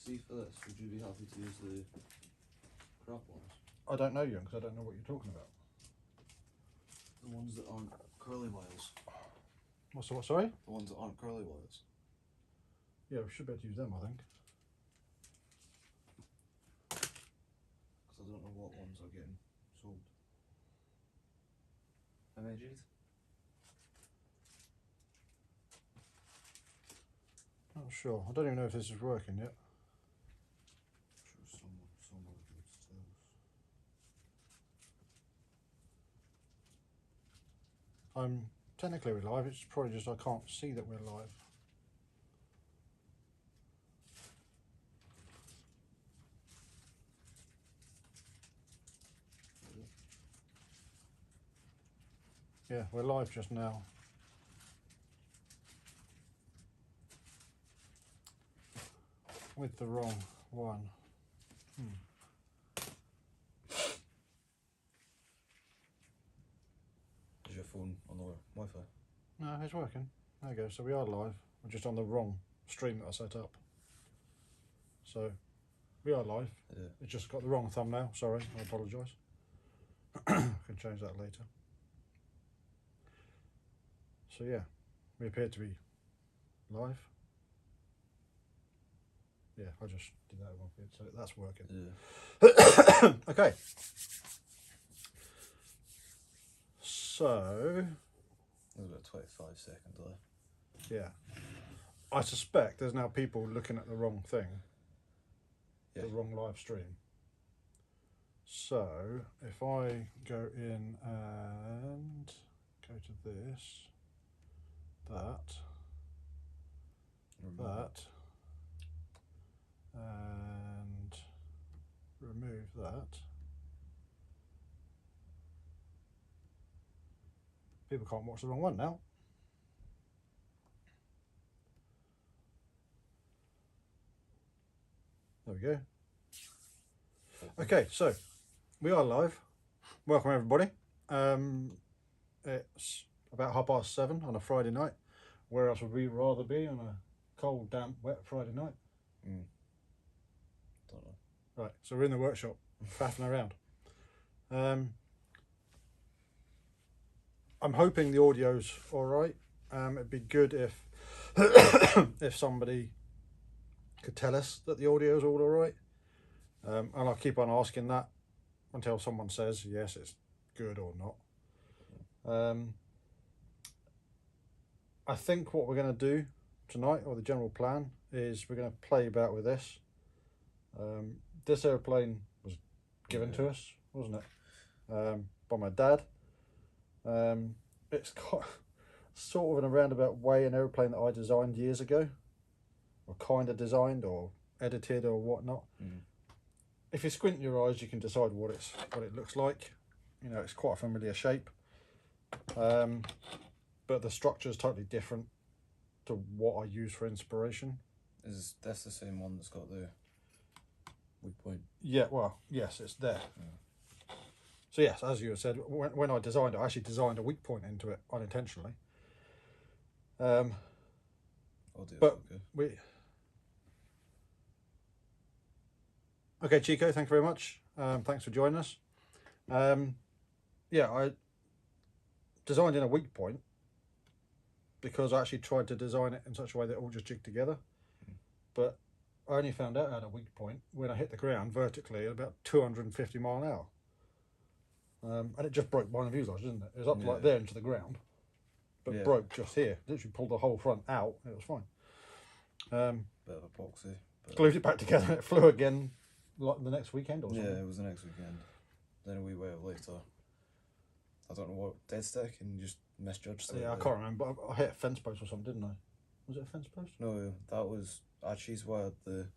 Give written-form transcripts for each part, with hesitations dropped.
See for this, would you be happy to use the crap ones? I don't know, Young, because I don't know what you're talking about. The ones that aren't curly wires. What's the what, sorry? The ones that aren't curly wires. Yeah, we should be able to use them, I think. Because I don't know what ones are getting sold. How many G's? Not sure. I don't even know if this is working yet. Sure, some other goods too. I'm technically we're live, it's probably just I can't see that we're live. Yeah, we're live just now. With the wrong one. Is your phone on the Wi-Fi? No, it's working. There you go. So we are live. We're just on the wrong stream that I set up. So we are live. Yeah. It's just got the wrong thumbnail. Sorry, I apologise. Can change that later. So yeah, we appear to be live. Yeah, I just did that one bit, so that's working. Yeah. Okay. So There's about 25 seconds left. yeah, I suspect there's now people looking at the wrong thing, Yeah. the wrong live stream. So if I go in and go to this, that, and remove that, people can't watch the wrong one now. There we go. Okay, so we are live. Welcome everybody. It's about 7:30 on a Friday night. Where else would we rather be on a cold, damp, wet Friday night? Don't know. Right, so we're in the workshop, faffing around. I'm hoping the audio's all right. It'd be good if if somebody could tell us that the audio's all right. And I'll keep on asking that until someone says yes, it's good or not. I think what we're going to do tonight, or the general plan, is we're going to play about with this. This airplane was given to us, wasn't it? By my dad. It's got sort of in a roundabout way an airplane that I designed years ago, or kind of designed or edited or whatnot. If you squint your eyes, you can decide what it looks like. You know, it's quite a familiar shape, but the structure is totally different to what I use for inspiration. Is that's the same one that's got the weak point? Yeah, well, yes, it's there. Yeah. So yes, as you said, when I designed it, I actually designed a weak point into it unintentionally. Oh dear. But okay. Okay, Chico, thank you very much. Thanks for joining us. Yeah, I designed in a weak point because I actually tried to design it in such a way that it all just jigged together. But I only found out I had a weak point when I hit the ground vertically at about 250 mile an hour. And it just broke my fuselage, didn't it? It was up to like there into the ground, but broke just here. Literally pulled the whole front out. It was fine. Bit of epoxy. Glued it back together and it flew again like the next weekend or something. Yeah, it was the next weekend. Then a wee while later, I don't know what, dead stick, and just misjudged it. Yeah, I can't remember. I hit a fence post or something, didn't I? Was it a fence post? No, that was, I cheese wired the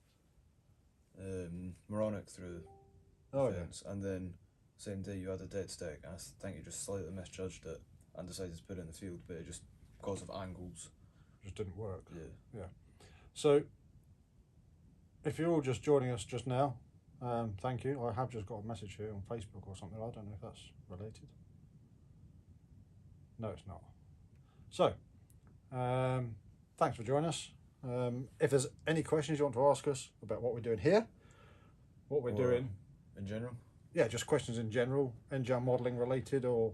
Moronic through the fence, and then same day you had a dead stick, and I think you just slightly misjudged it and decided to put it in the field, but it just, because of angles, just didn't work. Yeah. Yeah. So, if you're all just joining us just now, thank you. I have just got a message here on Facebook or something. I don't know if that's related. No, it's not. So, thanks for joining us. If there's any questions you want to ask us about what we're doing here, what we're doing in general, yeah, just questions in general, engine modelling related or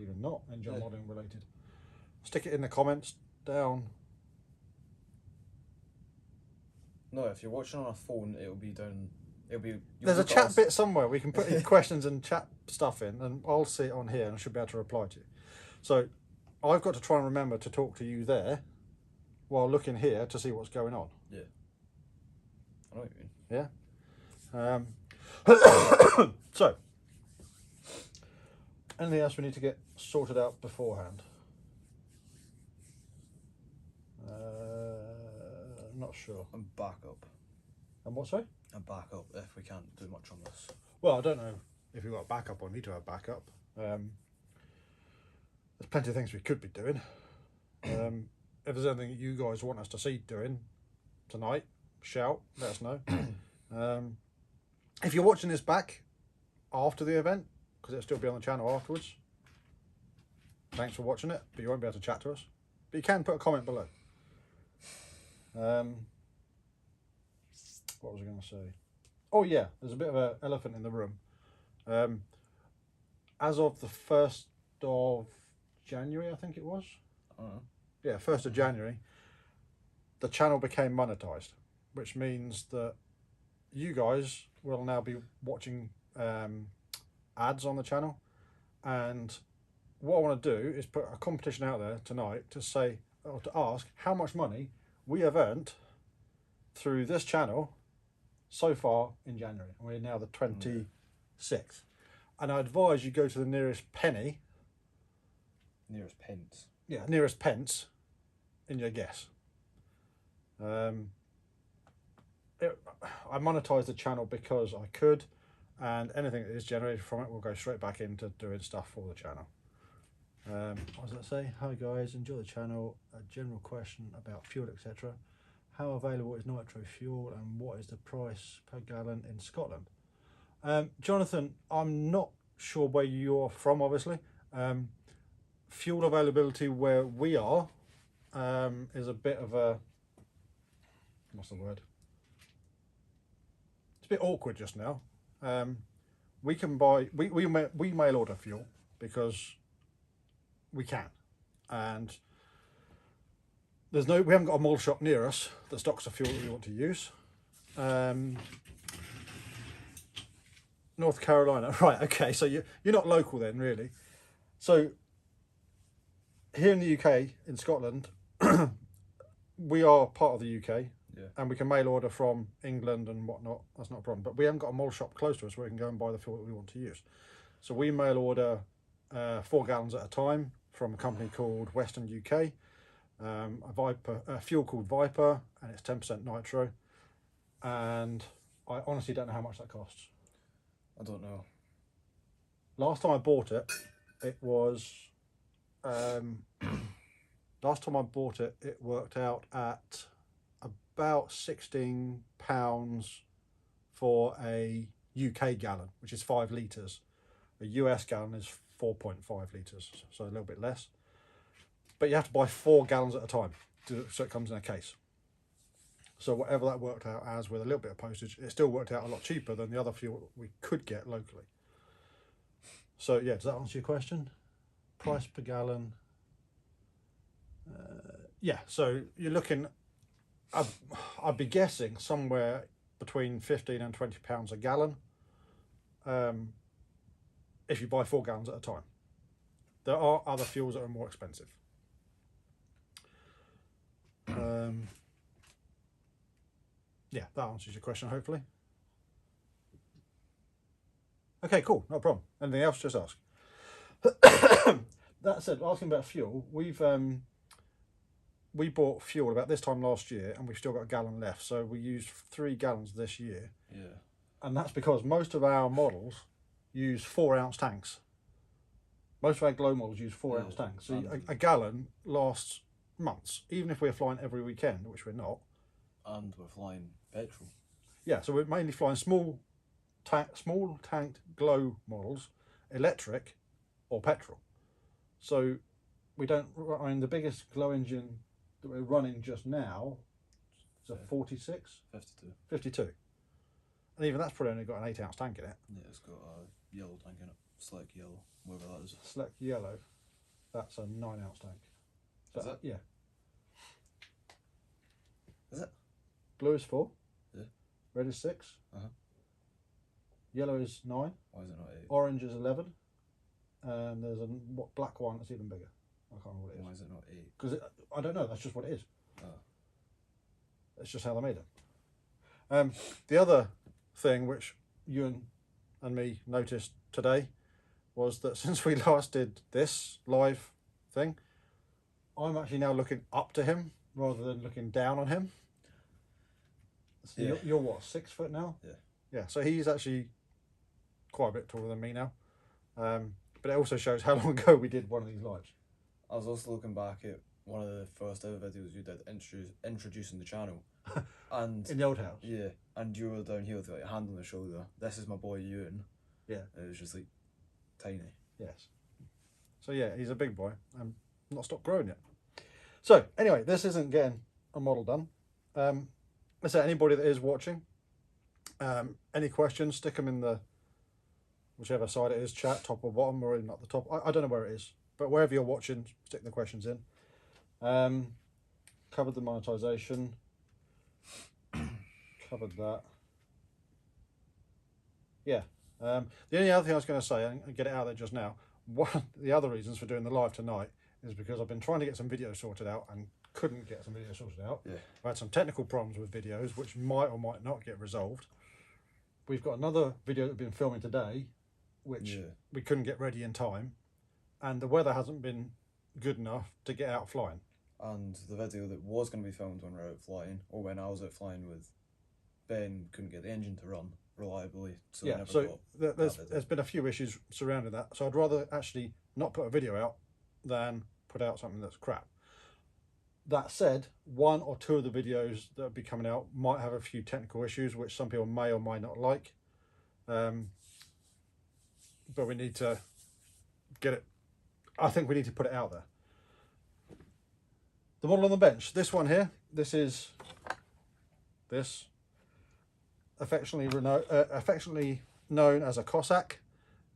even not engine modelling related, stick it in the comments down. No, if you're watching on a phone, it'll be down. There's a chat bit somewhere we can put in questions and chat stuff in, and I'll see it on here and I should be able to reply to you. So I've got to try and remember to talk to you there while looking here to see what's going on. Yeah. I know what you mean. Yeah. So, anything else we need to get sorted out beforehand? Not sure. And backup. And what, sorry? And backup if we can't do much on this. Well, I don't know if we've got backup or need to have backup. There's plenty of things we could be doing. If there's anything you guys want us to see doing tonight, shout, let us know. If you're watching this back after the event, because it'll still be on the channel afterwards, thanks for watching it, but you won't be able to chat to us. But you can put a comment below. What was I going to say? Oh yeah, there's a bit of an elephant in the room. As of the 1st of January, I think it was. Yeah, 1st of January, the channel became monetized, which means that you guys will now be watching ads on the channel. And what I want to do is put a competition out there tonight to say, or to ask how much money we have earned through this channel so far in January. We're now the 26th. And I advise you go to the nearest penny. Nearest pence. Yeah, nearest pence in your guess. I monetized the channel because I could, and anything that is generated from it will go straight back into doing stuff for the channel. What does that say? Hi guys, enjoy the channel. A general question about fuel, etc. How available is nitro fuel and what is the price per gallon in Scotland? Jonathan, I'm not sure where you're from, obviously. Fuel availability where we are is a bit of a, what's the word? It's a bit awkward just now. We can buy, we mail order fuel because we can, and we haven't got a model shop near us that stocks the fuel that we want to use. North Carolina, right? Okay, so you're not local then, really. So here in the UK, in Scotland, we are part of the UK, and we can mail order from England and whatnot. That's not a problem. But we haven't got a model shop close to us where we can go and buy the fuel that we want to use. So we mail order 4 gallons at a time from a company called Western UK, a fuel called Viper, and it's 10% nitro. And I honestly don't know how much that costs. I don't know. Last time I bought it, it was last time I bought it, it worked out at about £16 for a UK gallon, which is 5 litres. A US gallon is 4.5 litres, so a little bit less. But you have to buy 4 gallons at a time, so it comes in a case. So whatever that worked out as, with a little bit of postage, it still worked out a lot cheaper than the other fuel we could get locally. So yeah, does that answer your question? Price per gallon. Yeah, so you're looking, I'd be guessing somewhere between £15 and £20 a gallon if you buy 4 gallons at a time. There are other fuels that are more expensive. Yeah, that answers your question, hopefully. Okay, cool, no problem. Anything else, just ask. That said, asking about fuel, we bought fuel about this time last year and we've still got a gallon left, so we used 3 gallons this year. Yeah. And that's because most of our models use 4-ounce tanks. Most of our glow models use 4-ounce tanks. So a gallon lasts months, even if we're flying every weekend, which we're not. And we're flying petrol. Yeah, so we're mainly flying small tanked glow models, electric or petrol. So we don't, I mean, the biggest glow engine that we're running just now It's a 46? 52. 52. And even that's probably only got an 8-ounce tank in it. Yeah, it's got a yellow tank in it. Slick yellow, whatever that is. Select yellow, that's a 9-ounce tank. So, Is it? Yeah. Is it? Blue is 4. Yeah. Red is 6. Yellow is 9. Why is it not 8? Orange is 11. And there's a black one that's even bigger. I can't remember what it is. Why is it not 8? Because I don't know, that's just what it is. Oh. It's just how they made it. The other thing which you and me noticed today was that since we last did this live thing, I'm actually now looking up to him rather than looking down on him. So Yeah. you're what, 6 foot now? Yeah. Yeah, so he's actually quite a bit taller than me now. But it also shows how long ago we did one of these lives. I was also looking back at one of the first ever videos you did introducing the channel. And In the old house. yeah, and you were down here with like a hand on the shoulder. This is my boy Ewan. Yeah. And it was just like tiny. Yes. So yeah, he's a big boy and not stopped growing yet. So anyway, this isn't getting a model done. Let's say anybody that is watching, any questions, stick them in the whichever side it is, chat, top or bottom, or even at the top. I don't know where it is, but wherever you're watching, stick the questions in. Covered the monetization. Covered that. Yeah. The only other thing I was going to say, and get it out there just now, one of the other reasons for doing the live tonight is because I've been trying to get some videos sorted out and couldn't get some videos sorted out. Yeah. I've had some technical problems with videos which might or might not get resolved. We've got another video that we've been filming today which we couldn't get ready in time, and the weather hasn't been good enough to get out flying. And the video that was going to be filmed when we were out flying, or when I was out flying with Ben, couldn't get the engine to run reliably. So Yeah, so there's been a few issues surrounding that. So I'd rather actually not put a video out than put out something that's crap. That said, 1 or 2 of the videos that will be coming out might have a few technical issues, which some people may or may not like. But we need to get it. I think we need to put it out there. The model on the bench. This one here. This is this. Affectionately known as a Cossack.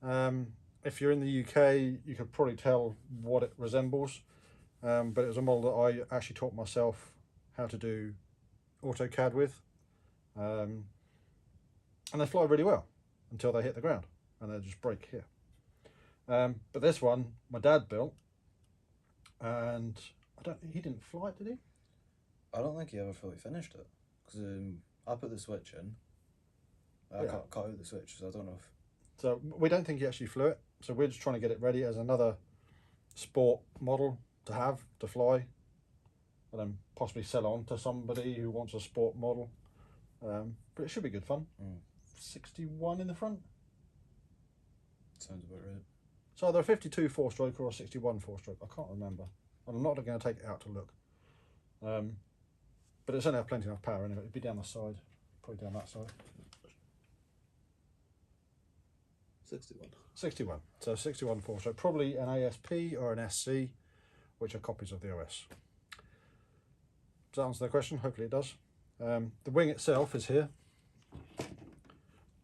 If you're in the UK, you could probably tell what it resembles. But it was a model that I actually taught myself how to do AutoCAD with. And they fly really well until they hit the ground and they just break here. But this one, my dad built, and he didn't fly it, did he? I don't think he ever fully finished it, because I put the switch in. I cut out the switch, so I don't know if... So we don't think he actually flew it, so we're just trying to get it ready as another sport model to have, to fly, and then possibly sell on to somebody who wants a sport model. But it should be good fun. 61 in the front. Sounds about right. So either a 52 4-stroke or a 61 4-stroke. I can't remember. And I'm not going to take it out to look. But it's only have plenty enough power anyway. It'd be down the side, probably down that side. 61. 61. So 61 4-stroke. Probably an ASP or an SC, which are copies of the OS. Does that answer the question? Hopefully it does. The wing itself is here.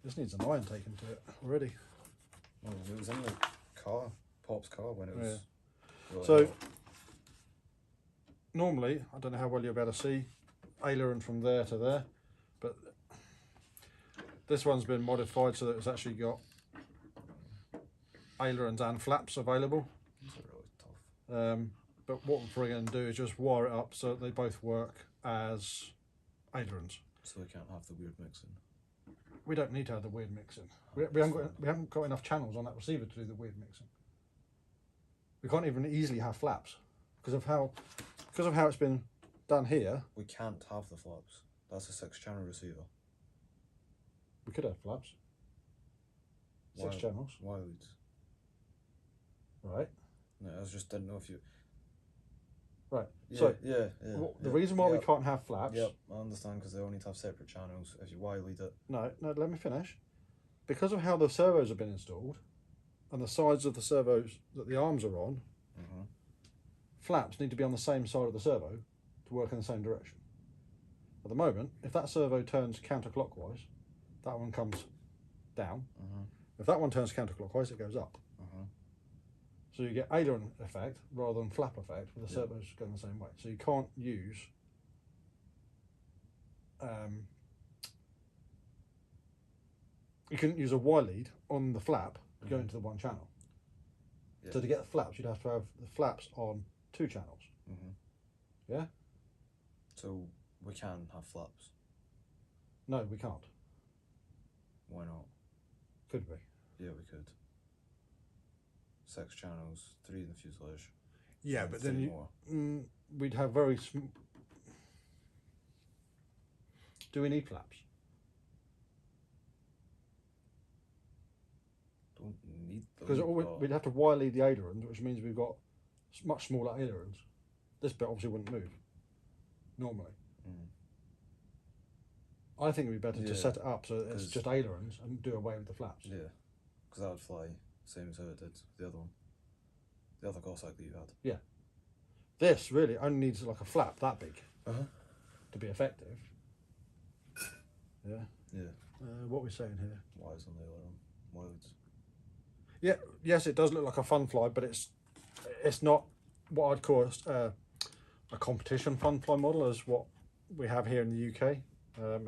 This needs an iron taken to it already. Well, it was in the car, Pop's car, when it was... Yeah. So, normally, I don't know how well you'll be able to see, aileron from there to there, but this one's been modified so that it's actually got ailerons and flaps available. These are really tough. But what we're probably going to do is just wire it up so that they both work as ailerons. So they can't have the weird mixing. We don't need to have the weird mixing. We haven't got enough channels on that receiver to do the weird mixing. We can't even easily have flaps because of how it's been done here. We can't have the flaps. That's a 6-channel receiver. We could have flaps. 6 channels. Why leads? Right. No, I just didn't know if you... Right. Yeah, So the reason why we can't have flaps. Yep, I understand, because they all need to have separate channels if you Y-lead it. No, let me finish. Because of how the servos have been installed and the sides of the servos that the arms are on, flaps need to be on the same side of the servo to work in the same direction. At the moment, if that servo turns counterclockwise, that one comes down. If that one turns counterclockwise, it goes up. So you get aileron effect rather than flap effect with the servos going the same way. So you can't use you couldn't use a Y lead on the flap going to the one channel. So to get the flaps, you'd have to have the flaps on 2 channels. Yeah? So we can have flaps? No, we can't. Why not? Could we? Yeah, we could. 6 channels, 3 in the fuselage. Yeah, but then more. We'd have very Do we need flaps? Don't need them. Because we'd have to Y lead the ailerons, which means we've got much smaller ailerons. This bit obviously wouldn't move normally. I think it'd be better to set it up so it's just ailerons and do away with the flaps. Yeah, because that would fly same as how it did the other one. The other Cossack that you had. Yeah. This really only needs like a flap that big to be effective. Yeah. Yeah. What are we saying here? Wires on the aileron. Wilds. Yeah. Yes, it does look like a fun fly, but it's not what I'd call a competition fun fly model as what we have here in the UK.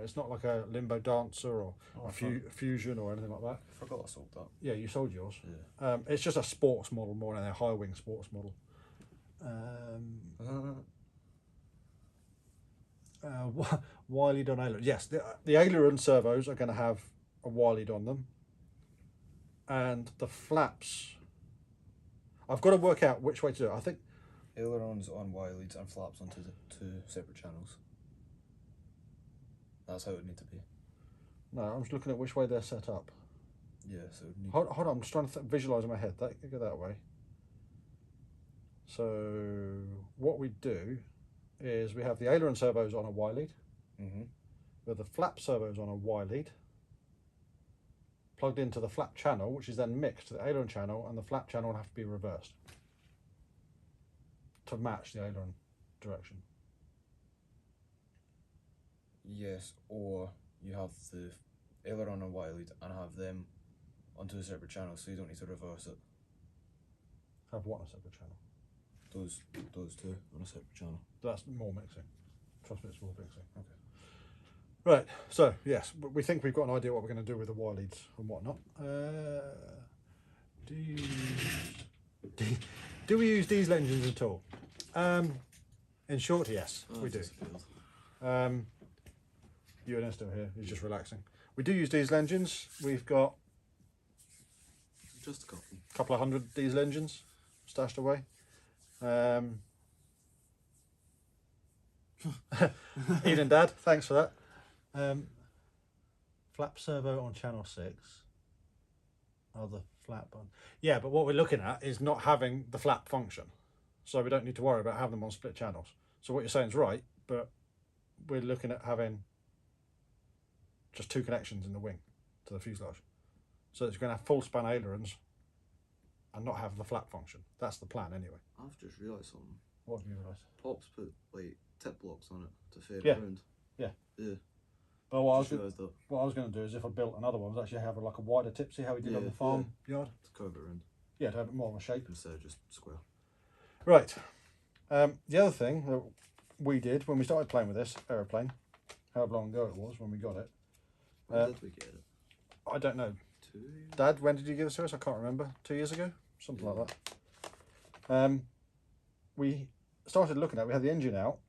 It's not like a Limbo Dancer or a Fusion or anything like that. I forgot I sold that. Yeah, you sold yours. Yeah. It's just a sports model more than a high wing sports model. Y lead on aileron. Yes, the aileron servos are going to have a Y lead on them, and the flaps. I've got to work out which way to do it. I think ailerons on Y leads and flaps onto the 2 separate channels. That's how it would need to be. No, I'm just looking at which way they're set up. Yeah, so it would need. Hold on, I'm just trying to visualise in my head. Go that way. So what we do is we have the aileron servos on a Y lead. With the flap servos on a Y lead. Plugged into the flap channel, which is then mixed to the aileron channel, and the flap channel will have to be reversed to match the aileron direction. Yes, or you have the aileron on Y lead and have them onto a separate channel, so you don't need to reverse it. Have what on a separate channel? Those 2 on a separate channel. That's more mixing. Trust me, it's more mixing. Okay. Right, so yes, we think we've got an idea what we're going to do with the Y leads and whatnot. Do we use diesel engines at all? In short, yes, we do. You and Esther here, he's just relaxing. We do use diesel engines. We've got just a couple of hundred diesel engines stashed away. Eden Dad, thanks for that. Flap servo on channel 6. Oh, the flap on. Yeah, but what we're looking at is not having the flap function. So we don't need to worry about having them on split channels. So what you're saying is right, but we're looking at having just 2 connections in the wing to the fuselage. So it's going to have full span ailerons and not have the flap function. That's the plan anyway. I've just realised something. What have you realised? Pop's put like tip blocks on it to fade around. Yeah. Yeah. But what I was going to do is if I built another one, was actually have like a wider tip. See how we did on the farm yard? To curve it around. Yeah, to have it more of a shape. Instead of just square. Right. The other thing that we did when we started playing with this aeroplane, however long ago it was when we got it. When did we get it? I don't know. 2 years? Dad, when did you give it to us? I can't remember. 2 years ago? Something like that. We started looking at it. We had the engine out.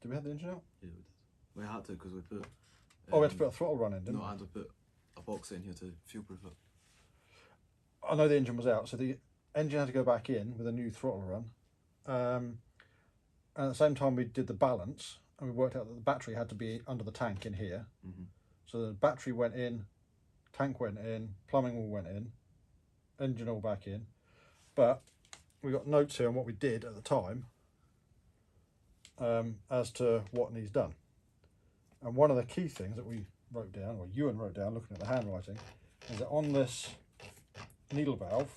Did we have the engine out? Yeah, we did. We had to because we put... we had to put a throttle run in, didn't we? No, and we put a box in here to fuel-proof it. I know the engine was out, so the engine had to go back in with a new throttle run. And at the same time we did the balance, and we worked out that the battery had to be under the tank in here. So the battery went in, tank went in, plumbing all went in, engine all back in. But we got notes here on what we did at the time as to what needs done. And one of the key things that we wrote down, or Ewan wrote down looking at the handwriting, is that on this needle valve,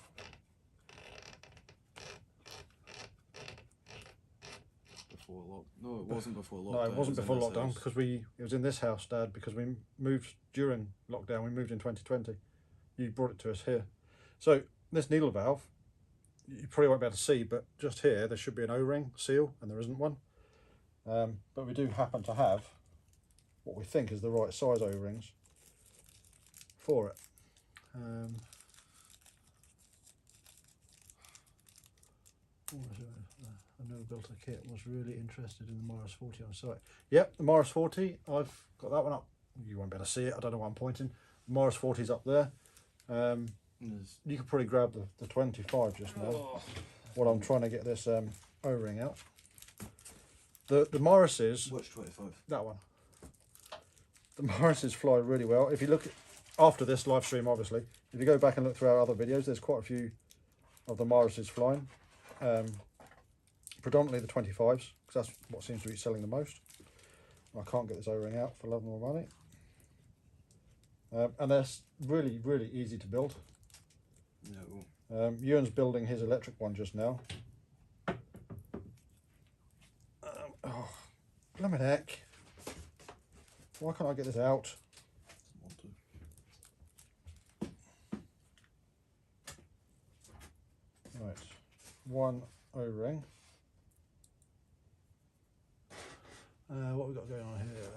before lock. No, it wasn't before lockdown. No, it wasn't before lockdown house. because it was in this house, Dad, because we moved during lockdown. We moved in 2020. You brought it to us here. So this needle valve, you probably won't be able to see, but just here there should be an O-ring seal, and there isn't one. But we do happen to have what we think is the right size O-rings for it. I never built a kit, was really interested in the Morris 40 on site. Yep, the Morris 40, I've got that one up. You won't be able to see it, I don't know why I'm pointing. The Morris 40's up there. You could probably grab the 25 just now while I'm trying to get this O-ring out. The Morrises... Which 25? That one. The Morrises fly really well. If you look at, after this live stream, obviously, if you go back and look through our other videos, there's quite a few of the Morrises flying. Predominantly the 25s, because that's what seems to be selling the most. I can't get this O-ring out for love nor money. And they're really, really easy to build. No. Ewan's building his electric one just now. Oh, blimmin' heck. Why can't I get this out? Right, one O-ring. What we got going on here?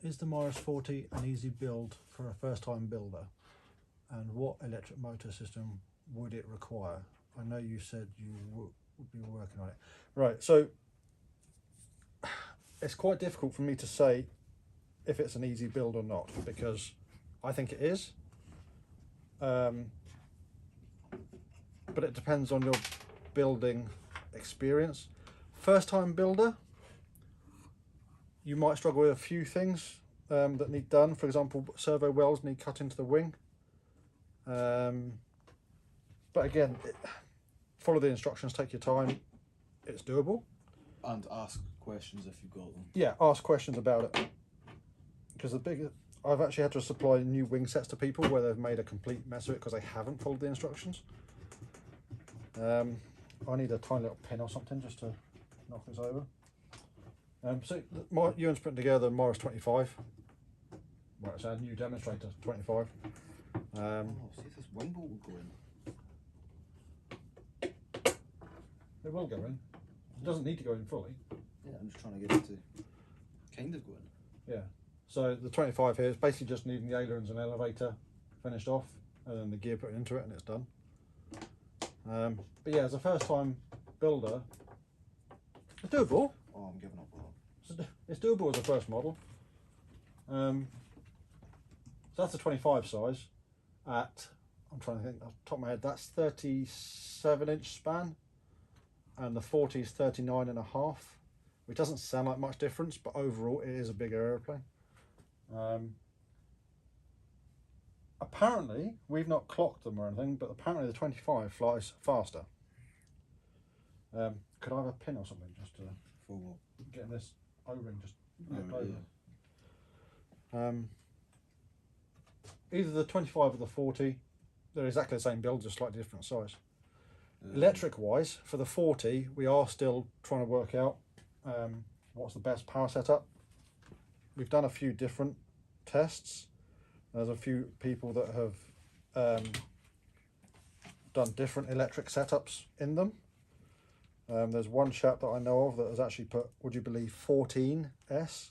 Is the Morris 40 an easy build for a first-time builder? And what electric motor system would it require? I know you said you would be working on it. Right, so it's quite difficult for me to say if it's an easy build or not, because I think it is. But it depends on your building experience. First-time builder, you might struggle with a few things that need done. For example, servo wells need cut into the wing. But again, follow the instructions, take your time. It's doable. And ask questions if you've got them. Yeah, ask questions about it. Because I've actually had to supply new wing sets to people where they've made a complete mess of it because they haven't followed the instructions. I need a tiny little pin or something just to knock this over. So Ewan's putting together the Morris 25. Well, it's our new demonstrator 25. See if this wing bolt will go in. It will go in. It doesn't need to go in fully. Yeah, I'm just trying to get it to kind of go in. Yeah. So the 25 here is basically just needing the ailerons and elevator finished off, and then the gear put into it, and it's done. But yeah, as a first-time builder, it's doable. Oh, I'm giving up on that. It's doable as a first model. So that's the 25 size at, I'm trying to think off the top of my head, that's 37-inch span, and the 40 is 39.5, which doesn't sound like much difference, but overall it is a bigger aeroplane. Apparently, we've not clocked them or anything, but apparently the 25 flies faster. Could I have a pin or something just to get this O-ring just knocked over? Yeah. Either the 25 or the 40, they're exactly the same build, just slightly different size. Electric wise, for the 40, we are still trying to work out what's the best power setup. We've done a few different tests. There's a few people that have done different electric setups in them. There's one chap that I know of that has actually put, would you believe, 14S,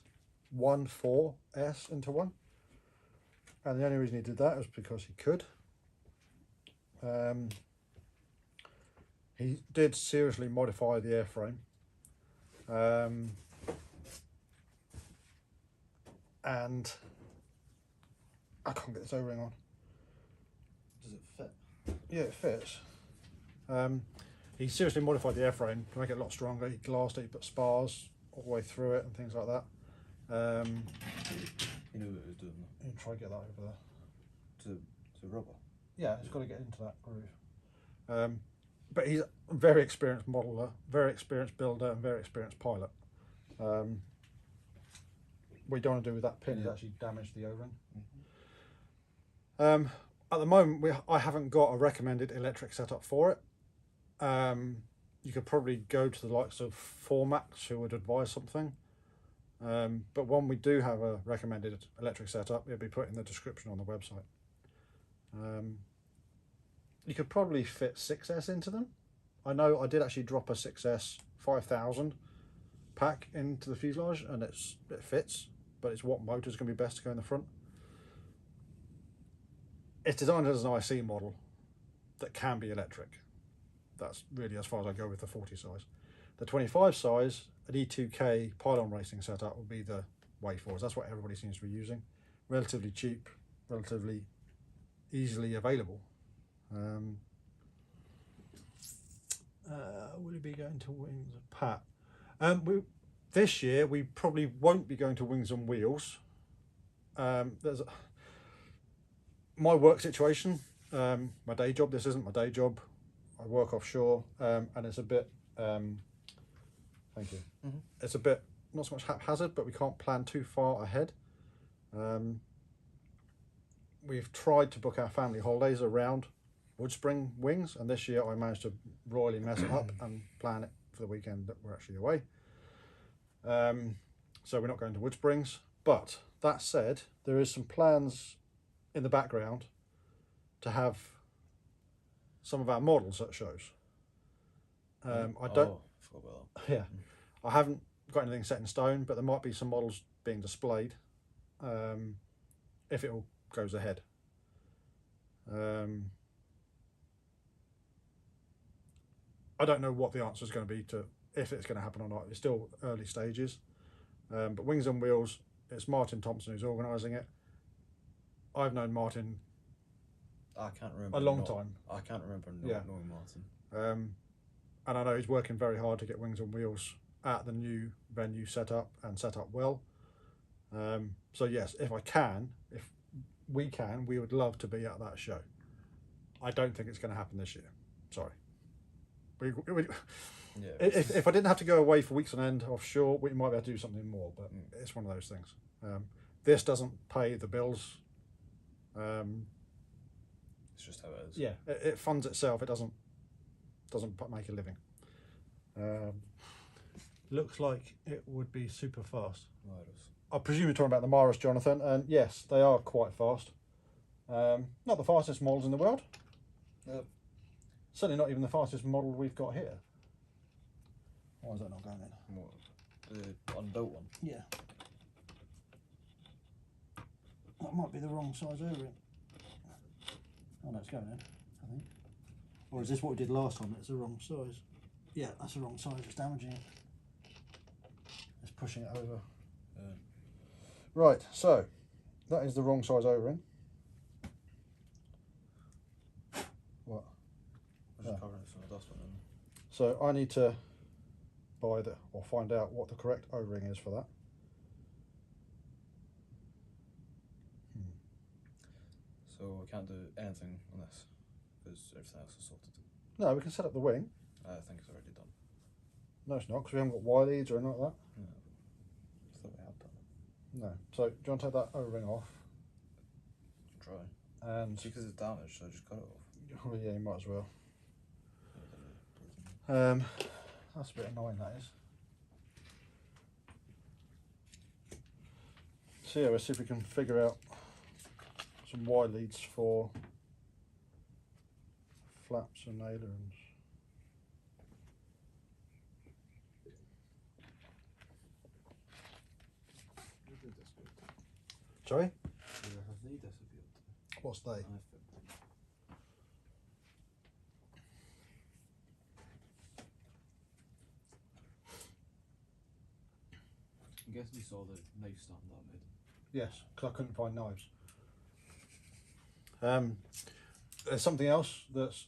4S into one. And the only reason he did that was because he could. He did seriously modify the airframe. And I can't get this O-ring on. Does it fit? Yeah, it fits. He seriously modified the airframe to make it a lot stronger. He glassed it, he put spars all the way through it and things like that. He knew what he was doing. You try to get that over there. To rubber? Yeah, it's got to get into that groove. But he's a very experienced modeler, very experienced builder, and very experienced pilot. What you don't want to do with that pin is actually damage the O-ring. At the moment, I haven't got a recommended electric setup for it. you could probably go to the likes of Formax, who would advise something. But when we do have a recommended electric setup, it'll be put in the description on the website. You could probably fit 6S into them. I know I did actually drop a 6S 5000 pack into the fuselage, and it fits, but it's what motor's going to be best to go in the front. It's designed as an IC model that can be electric. That's really as far as I go with the 40 size. The 25 size, an E2K pylon racing setup would be the way forward. That's what everybody seems to be using. Relatively cheap, relatively easily available. Will he be going to Wings? Pat? This year we probably won't be going to Wings on Wheels. There's my work situation, my day job. This isn't my day job. I work offshore, and it's a bit. Thank you. Mm-hmm. It's a bit not so much haphazard, but we can't plan too far ahead. We've tried to book our family holidays around Woodspring Wings, and this year I managed to royally mess it up and plan it for the weekend that we're actually away. So we're not going to Woodsprings, but that said, there is some plans in the background to have some of our models at shows. I don't. Yeah, I haven't got anything set in stone, but there might be some models being displayed if it all goes ahead. I don't know what the answer is going to be to if it's going to happen or not. It's still early stages. But Wings on Wheels, it's Martin Thompson who's organising it. I've known Martin I can't remember a long time. I can't remember knowing Martin. And I know he's working very hard to get Wings on Wheels at the new venue set up and set up well. So yes, if we can, we would love to be at that show. I don't think it's going to happen this year. Sorry. If I didn't have to go away for weeks on end offshore, we might be able to do something more, but it's one of those things. This doesn't pay the bills. It's just how it is. Yeah, it funds itself. It doesn't make a living. Looks like it would be super fast. Miras. I presume you're talking about the Miras, Jonathan, and yes, they are quite fast. Not the fastest models in the world. Certainly not even the fastest model we've got here. Why is that not going in? What? The unbuilt one? Yeah. That might be the wrong size O-ring. Oh no, it's going in, I think. Or is this what we did last time? It's the wrong size. Yeah, that's the wrong size. It's damaging it. It's pushing it over. Right, so that is the wrong size O-ring. What? I'm just covering it with some dust on it. So I need to buy or find out what the correct O-ring is for that. So we can't do anything on this because everything else is sorted. No, we can set up the wing. I think it's already done. No, it's not, because we haven't got Y leads or anything like that. No, I thought we had done it. No. So do you want to take that O-ring off? Try. And see, because it's damaged, so just cut it off. Oh yeah, you might as well. That's a bit annoying, that is. So yeah, let's see if we can figure out some Y leads for flaps and ailerons. Sorry? What's they? I'm guessing you saw the knife stand that I made. Yes, because I couldn't find knives. There's something else that's...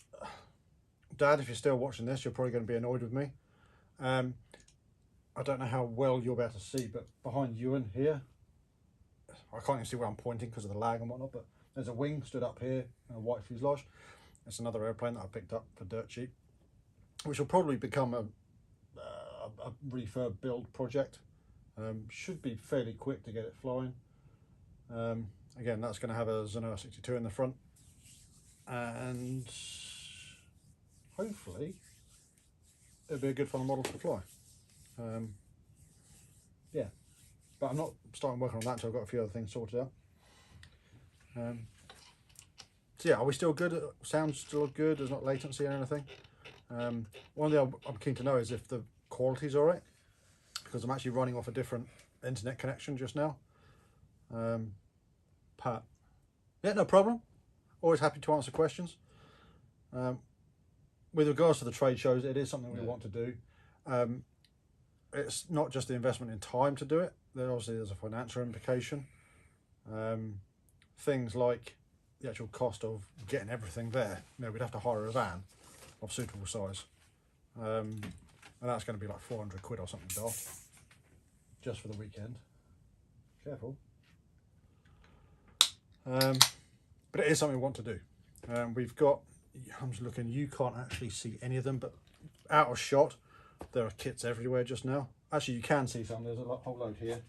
Dad, if you're still watching this, you're probably going to be annoyed with me. I don't know how well you'll be able to see, but behind Ewan here, I can't even see where I'm pointing because of the lag and whatnot, but there's a wing stood up here, a white fuselage. It's another airplane that I picked up for dirt cheap, which will probably become a refurb build project. Should be fairly quick to get it flying. Again, that's going to have a Zenoa 62 in the front, and hopefully it'd be a good fun model to fly. Yeah, but I'm not starting working on that until I've got a few other things sorted out. So yeah, are we still good? Sound's still good? There's not latency or anything? One thing I'm keen to know is if the quality's all right, because I'm actually running off a different internet connection just now. Pat, yeah, no problem. Always happy to answer questions. With regards to the trade shows, it is something we want to do. It's not just the investment in time to do it. There's a financial implication. Things like the actual cost of getting everything there. We'd have to hire a van of suitable size, and that's going to be like 400 quid or something daft just for the weekend. Careful. But it is something we want to do. We've got, I'm just looking, you can't actually see any of them, but out of shot there are kits everywhere just now. Actually, you can see some. There's a whole load here.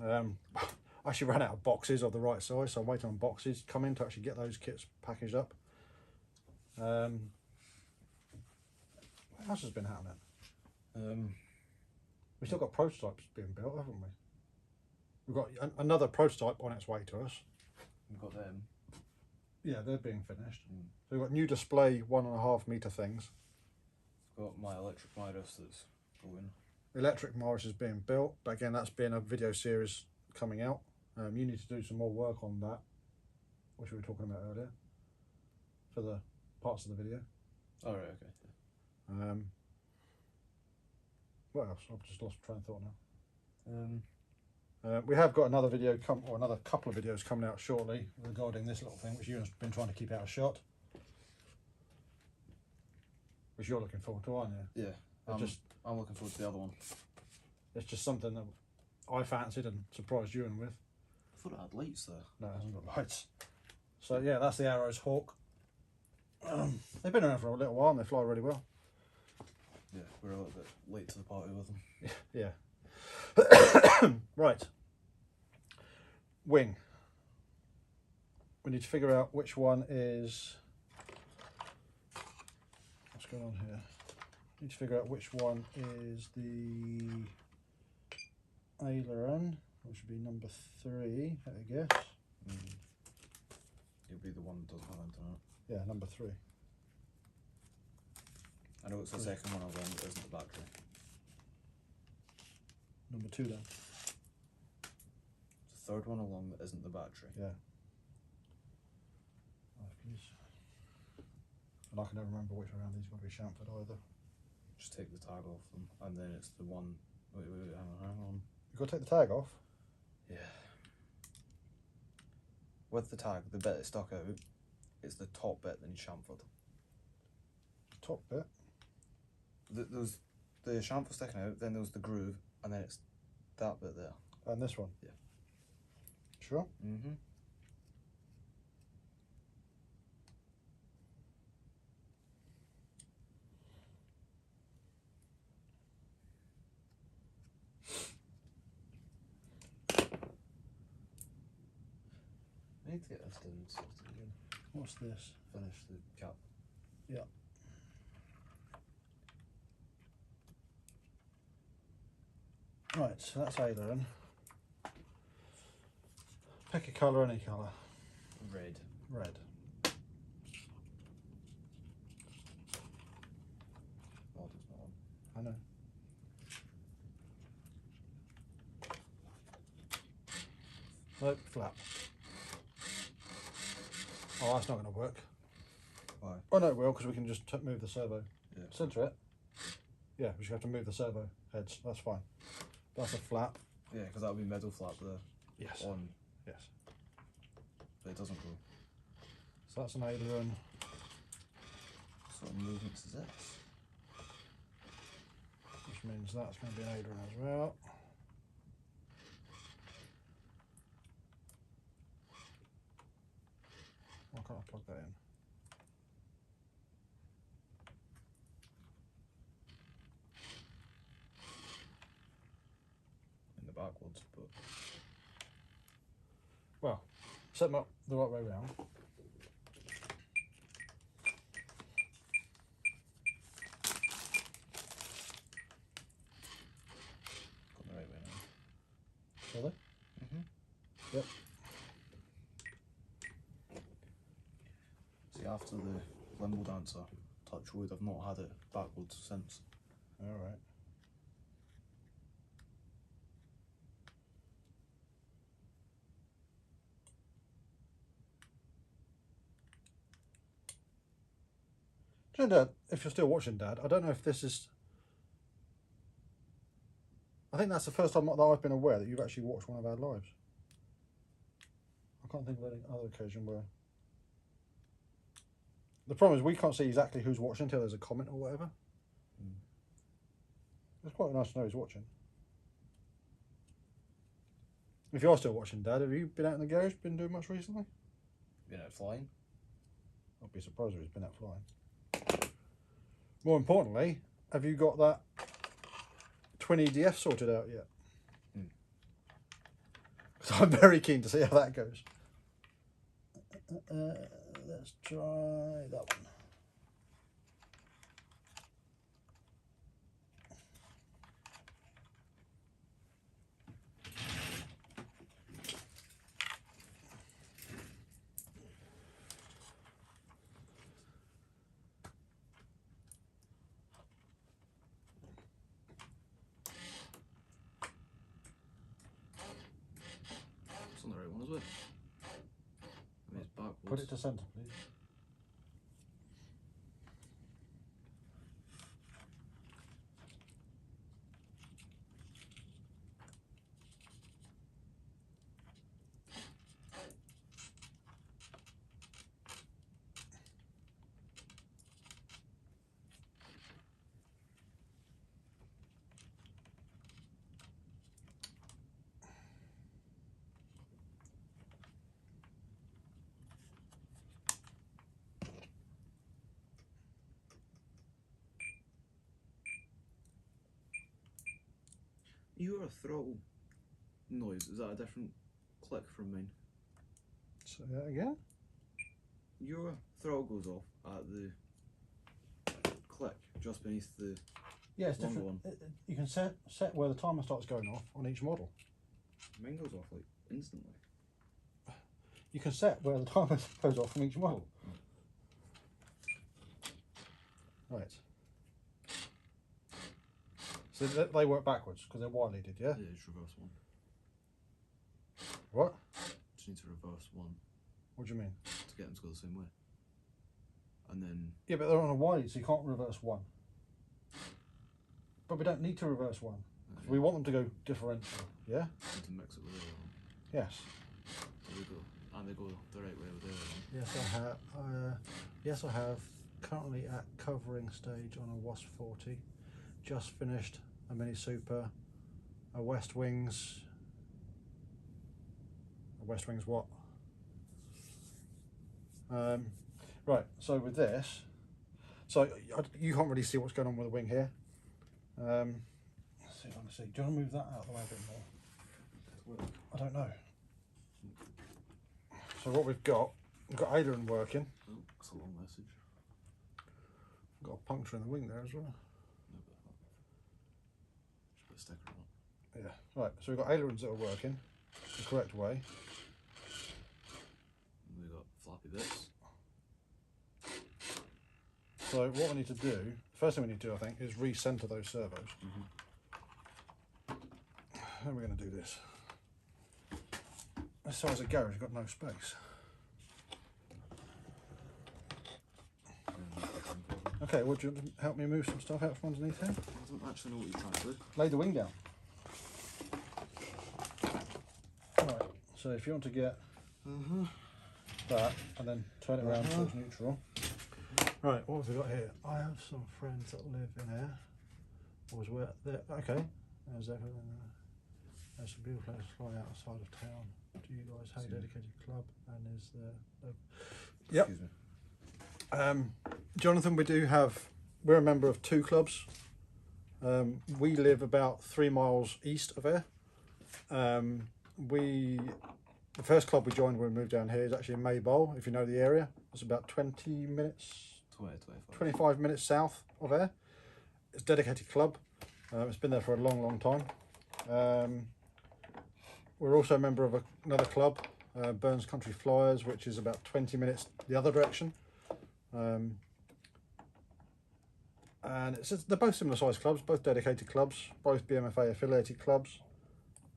I actually ran out of boxes of the right size, so I'm waiting on boxes coming to actually get those kits packaged up. What else has been happening? We've still got prototypes being built, haven't we? We've got another prototype on its way to us. We've got them. Yeah, they're being finished. So we've got new display 1.5 metre things. I've got my electric Midas that's going. Electric Morris is being built, but again, that's been a video series coming out. You need to do some more work on that, which we were talking about earlier, for the parts of the video. Oh, right, okay. What else? I've just lost train of thought now. We have got another video or another couple of videos coming out shortly regarding this little thing, which you've been trying to keep out of shot, which you're looking forward to, aren't you? Yeah, I'm looking forward to the other one. It's just something that I fancied and surprised you in with. I thought it had lights there. No, it hasn't got lights. So yeah, that's the Arrows Hawk. They've been around for a little while and they fly really well. Yeah, we're a little bit late to the party with them. Yeah. Right. Wing. We need to figure out which one is... What's going on here? We need to figure out which one is the aileron, which would be number 3, I guess. It'll be the one that doesn't have internet. Yeah, number 3. I know it's the second one along that isn't the battery. Number 2 then. It's the third one along that isn't the battery. Yeah. Oh, please. And I can never remember which around these got to be chamfered either. Just take the tag off them, and then it's the one. Wait, hang on. You've got to take the tag off? Yeah. With the tag, the bit that stuck out, it's the top bit that needs chamfered. Top bit? There's the chamfer sticking out, then there's the groove, and then it's that bit there. And this one? Yeah. Sure? Mm-hmm. I need to get this done sorted again. What's this? Finish the cap. Yeah. Right, so that's aileron. Pick a colour, any colour. Red. Red. Oh, there's not one. I know. Nope, flap. Oh, that's not going to work. Why? Oh no, it will, because we can just move the servo. Yeah. Center it. Yeah, we just have to move the servo heads. That's fine. That's a flap. Yeah, because that would be middle flap there. Yes. On. Yes. But it doesn't go. So that's an aileron. What sort of movements is this? Which means that's going to be an aileron as well. Why can't I plug that in? In the backwards, but... Well, set them up the right way round. are they? Yep. See, after the limbo dancer, touch wood, I've not had it backwards since. Alright. Do you know, Dad, if you're still watching, Dad, I don't know if this is... I think that's the first time that I've been aware that you've actually watched one of our lives. I can't think of any other occasion where... The problem is we can't see exactly who's watching until there's a comment or whatever. It's quite nice to know who's watching. If you are still watching, Dad, have you been out in the garage, been doing much recently? Been out flying? I'd be surprised if he's been out flying. More importantly, have you got that twin EDF sorted out yet? Because I'm very keen to see how that goes. Let's try that one. It's on the right one as well. I mean, it's backwards. Put it to centre, please. Your throttle noise, is that a different click from mine? Say that again. Your throttle goes off at the click just beneath the Yeah, it's longer different. one. You can set where the timer starts going off on each model. Mine goes off like instantly. You can set where the timer goes off from each model. Right. So they work backwards because they're wide-leaded, yeah? Yeah, just reverse one. What? Just need to reverse one What do you mean? to get them to go the same way. And then... Yeah, but they're on a wide, so you can't reverse one. But we don't need to reverse one. We want them to go differential, yeah? Need to mix it with the other one. Yes. There we go. And they go the right way with the other one. Yes, I have. Yes, I have. Currently at covering stage on a Wasp 40. Just finished a Mini Super, a West Wings. A West Wings what? Right. So with this, so you can't really see what's going on with the wing here. Let's see if I can see. Do you want to move that out of the way a bit more? I don't know. So what we've got aileron working. Oh, that's a long message. Got a puncture in the wing there as well. No, but just put a sticker on it. Yeah, right, so we've got ailerons that are working the correct way. And we've got flappy bits. So what we need to do, first thing we need to do I think is re-centre those servos. How are we going to do this? This size of garage has got no space. Okay, would you help me move some stuff out from underneath here? I don't actually know what you're trying to do. Lay the wing down. Right, so if you want to get that and then turn it around towards neutral. Right, what have we got here? I have some friends that live in here. Was where there? Okay, there's everything. There's some beautiful places to fly outside of town. Do you guys have a dedicated club? And is there? Yep. Excuse me. Jonathan, we're a member of 2 clubs. We live about 3 miles east of here. The first club we joined when we moved down here is actually in Maybole, if you know the area. It's about 20 minutes, 25 minutes south of here. It's a dedicated club. It's been there for a long, long time. we're also a member of another club, Burns Country Flyers, which is about 20 minutes the other direction. And they're both similar size clubs, both dedicated clubs, both BMFA affiliated clubs.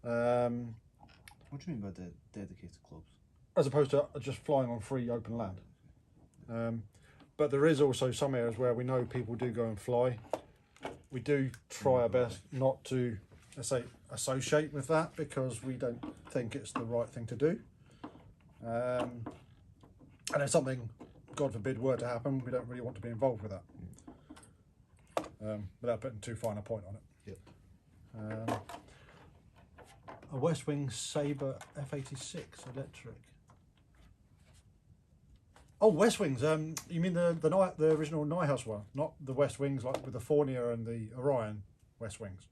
What do you mean by dedicated clubs? As opposed to just flying on free open land. But there is also some areas where we know people do go and fly. We do try our best not to, let's say, associate with that, because we don't think it's the right thing to do. And if something, God forbid, were to happen, we don't really want to be involved with that. Without putting too fine a point on it. Yep. A West Wing Sabre F86 electric. Oh, West Wings. You mean the original Nyhouse one, not the West Wings like with the Fournier and the Orion West Wings.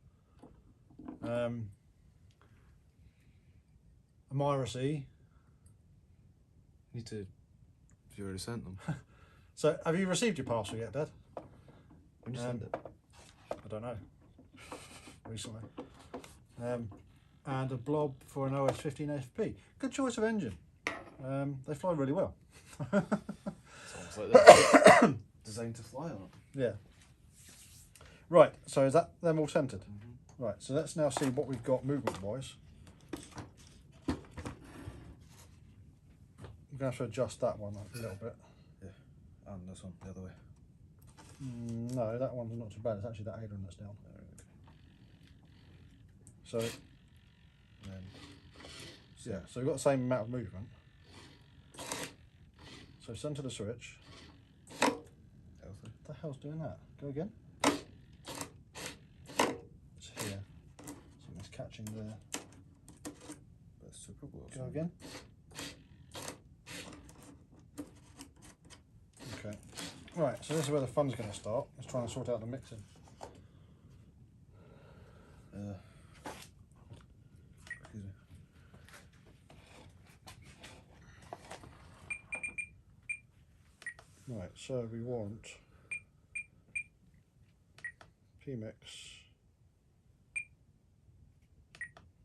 Amira C. Need to. Have you already sent them? So, have you received your parcel yet, Dad? When you send it? I don't know. Recently. And a blob for an OS 15 FP. Good choice of engine. They fly really well. Sounds like they're designed to fly on it. Yeah. Right, so is that them all centred? Right, so let's now see what we've got movement-wise. I'm going to have to adjust that one a little bit. Yeah, and this one the other way. No, that one's not too bad. It's actually that aileron that's down. So, yeah, so we've got the same amount of movement. So centre the switch. Healthy. What the hell's doing that? Go again. It's here. Something's catching there. That's super cool. Go again. Okay. Right, so this is where the fun's going to start. Let's try and sort out the mixing. Excuse me. Right, so we want PMix,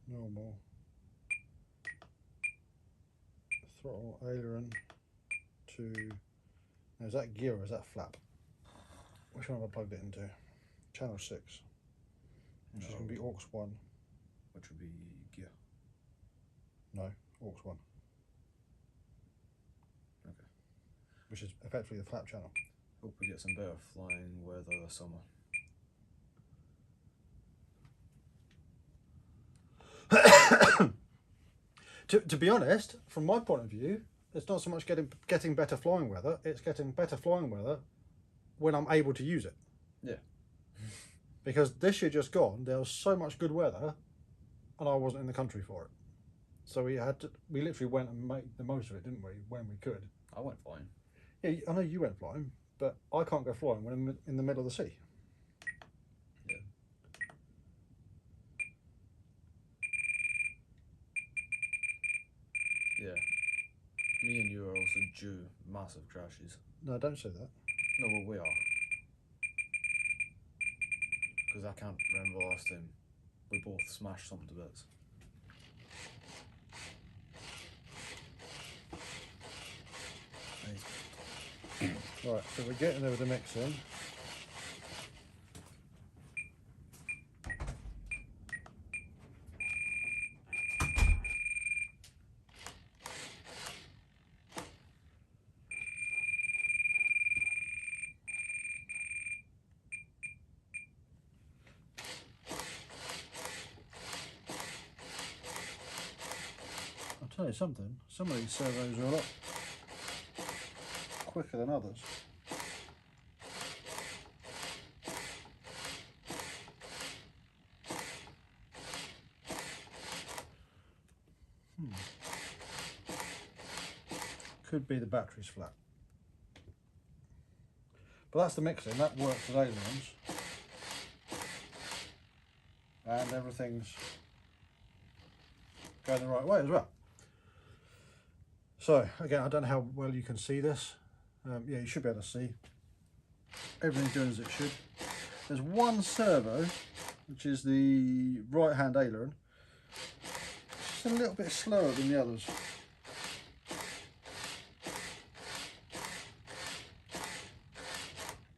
normal, throttle, aileron to, now is that gear or is that flap? Which one have I plugged it into? Channel 6, which is going to be aux 1. Which would be gear. No, aux 1. Okay. Which is effectively the flap channel. Hope we get some better flying weather this summer. To be honest, from my point of view, it's not so much getting better flying weather, it's getting better flying weather when I'm able to use it. Yeah. Because this year just gone, there was so much good weather and I wasn't in the country for it. So we literally went and made the most of it, didn't we, when we could. I went flying. Yeah, I know you went flying, but I can't go flying when I'm in the middle of the sea. Yeah. Yeah. Me and you are also due massive crashes. No, don't say that. No, well, we are. Because I can't remember last time we both smashed something to bits. Right, so we're getting there with the mixing. I'll tell you something, some of these servos are a lot quicker than others. Could be the battery's flat. But that's the mixing, that works with ailerons. And everything's going the right way as well. So, again, I don't know how well you can see this. Yeah, you should be able to see. Everything's doing as it should. There's one servo, which is the right-hand aileron. just a little bit slower than the others.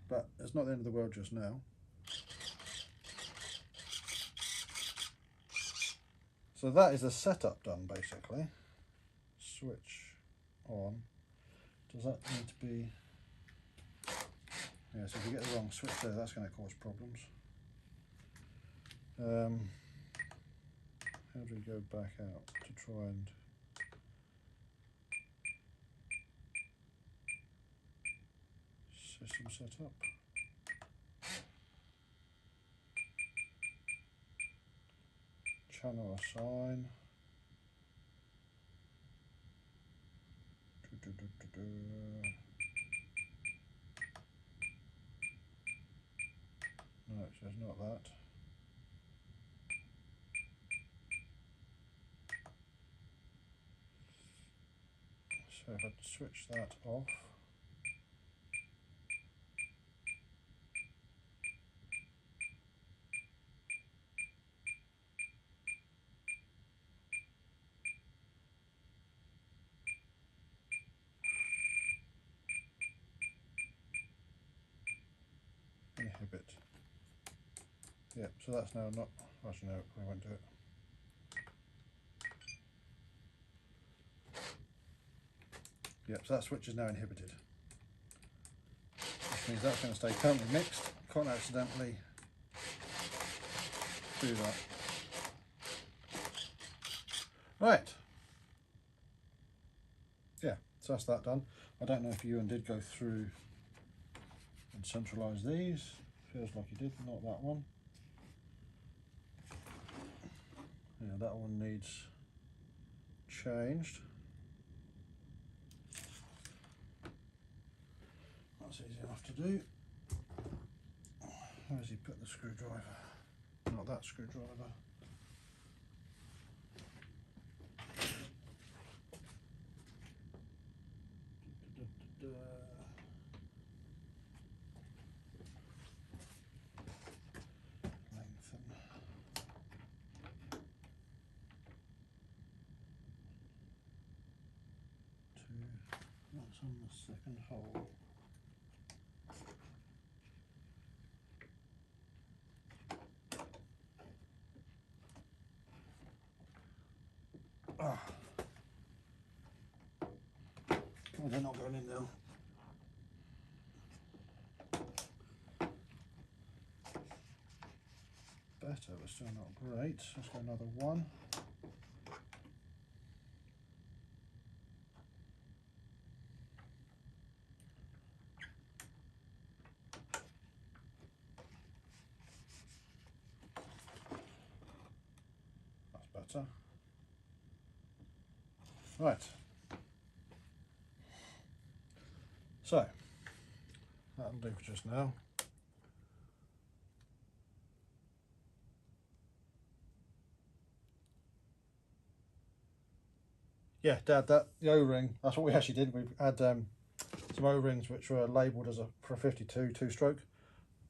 But it's not the end of the world just now. So that is the setup done basically. Switch on. Does that need to be... Yeah, so if you get the wrong switch there, that's going to cause problems. How do we go back out to try and... System setup. Channel assign. No, it says not that. So if I switch that off. Inhibit. Yep, so that's now not... Actually no, I won't do it. Yep, so that switch is now inhibited. Which means that's going to stay permanently mixed. Can't accidentally do that. Right. Yeah, so that's that done. I don't know if Ewan did go through and centralise these. Feels like he did, not that one. Yeah, that one needs changed. That's easy enough to do. Where's he put the screwdriver? Not that screwdriver. Lengthen. That's on the second hole. Oh, they're not going in now. Better, but still not great. Let's go another one. That's better. Right. So, that'll do for just now. Yeah, Dad, the O-ring, that's what we actually did. We had some O-rings which were labelled as for a 52 two-stroke.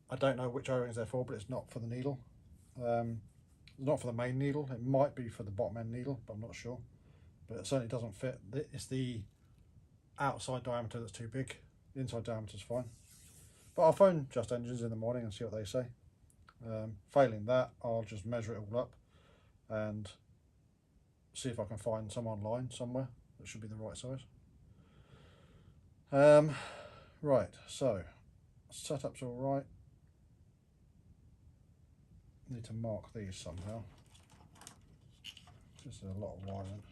I don't know which O-rings they're for, but it's not for the needle. It's not for the main needle. It might be for the bottom end needle, but I'm not sure. But it certainly doesn't fit. It's the outside diameter that's too big. The inside diameter is fine. But I'll phone Just Engines in the morning and see what they say. Failing that, I'll just measure it all up and see if I can find some online somewhere that should be the right size. Right, so setup's all right. Need to mark these somehow. This is a lot of wiring.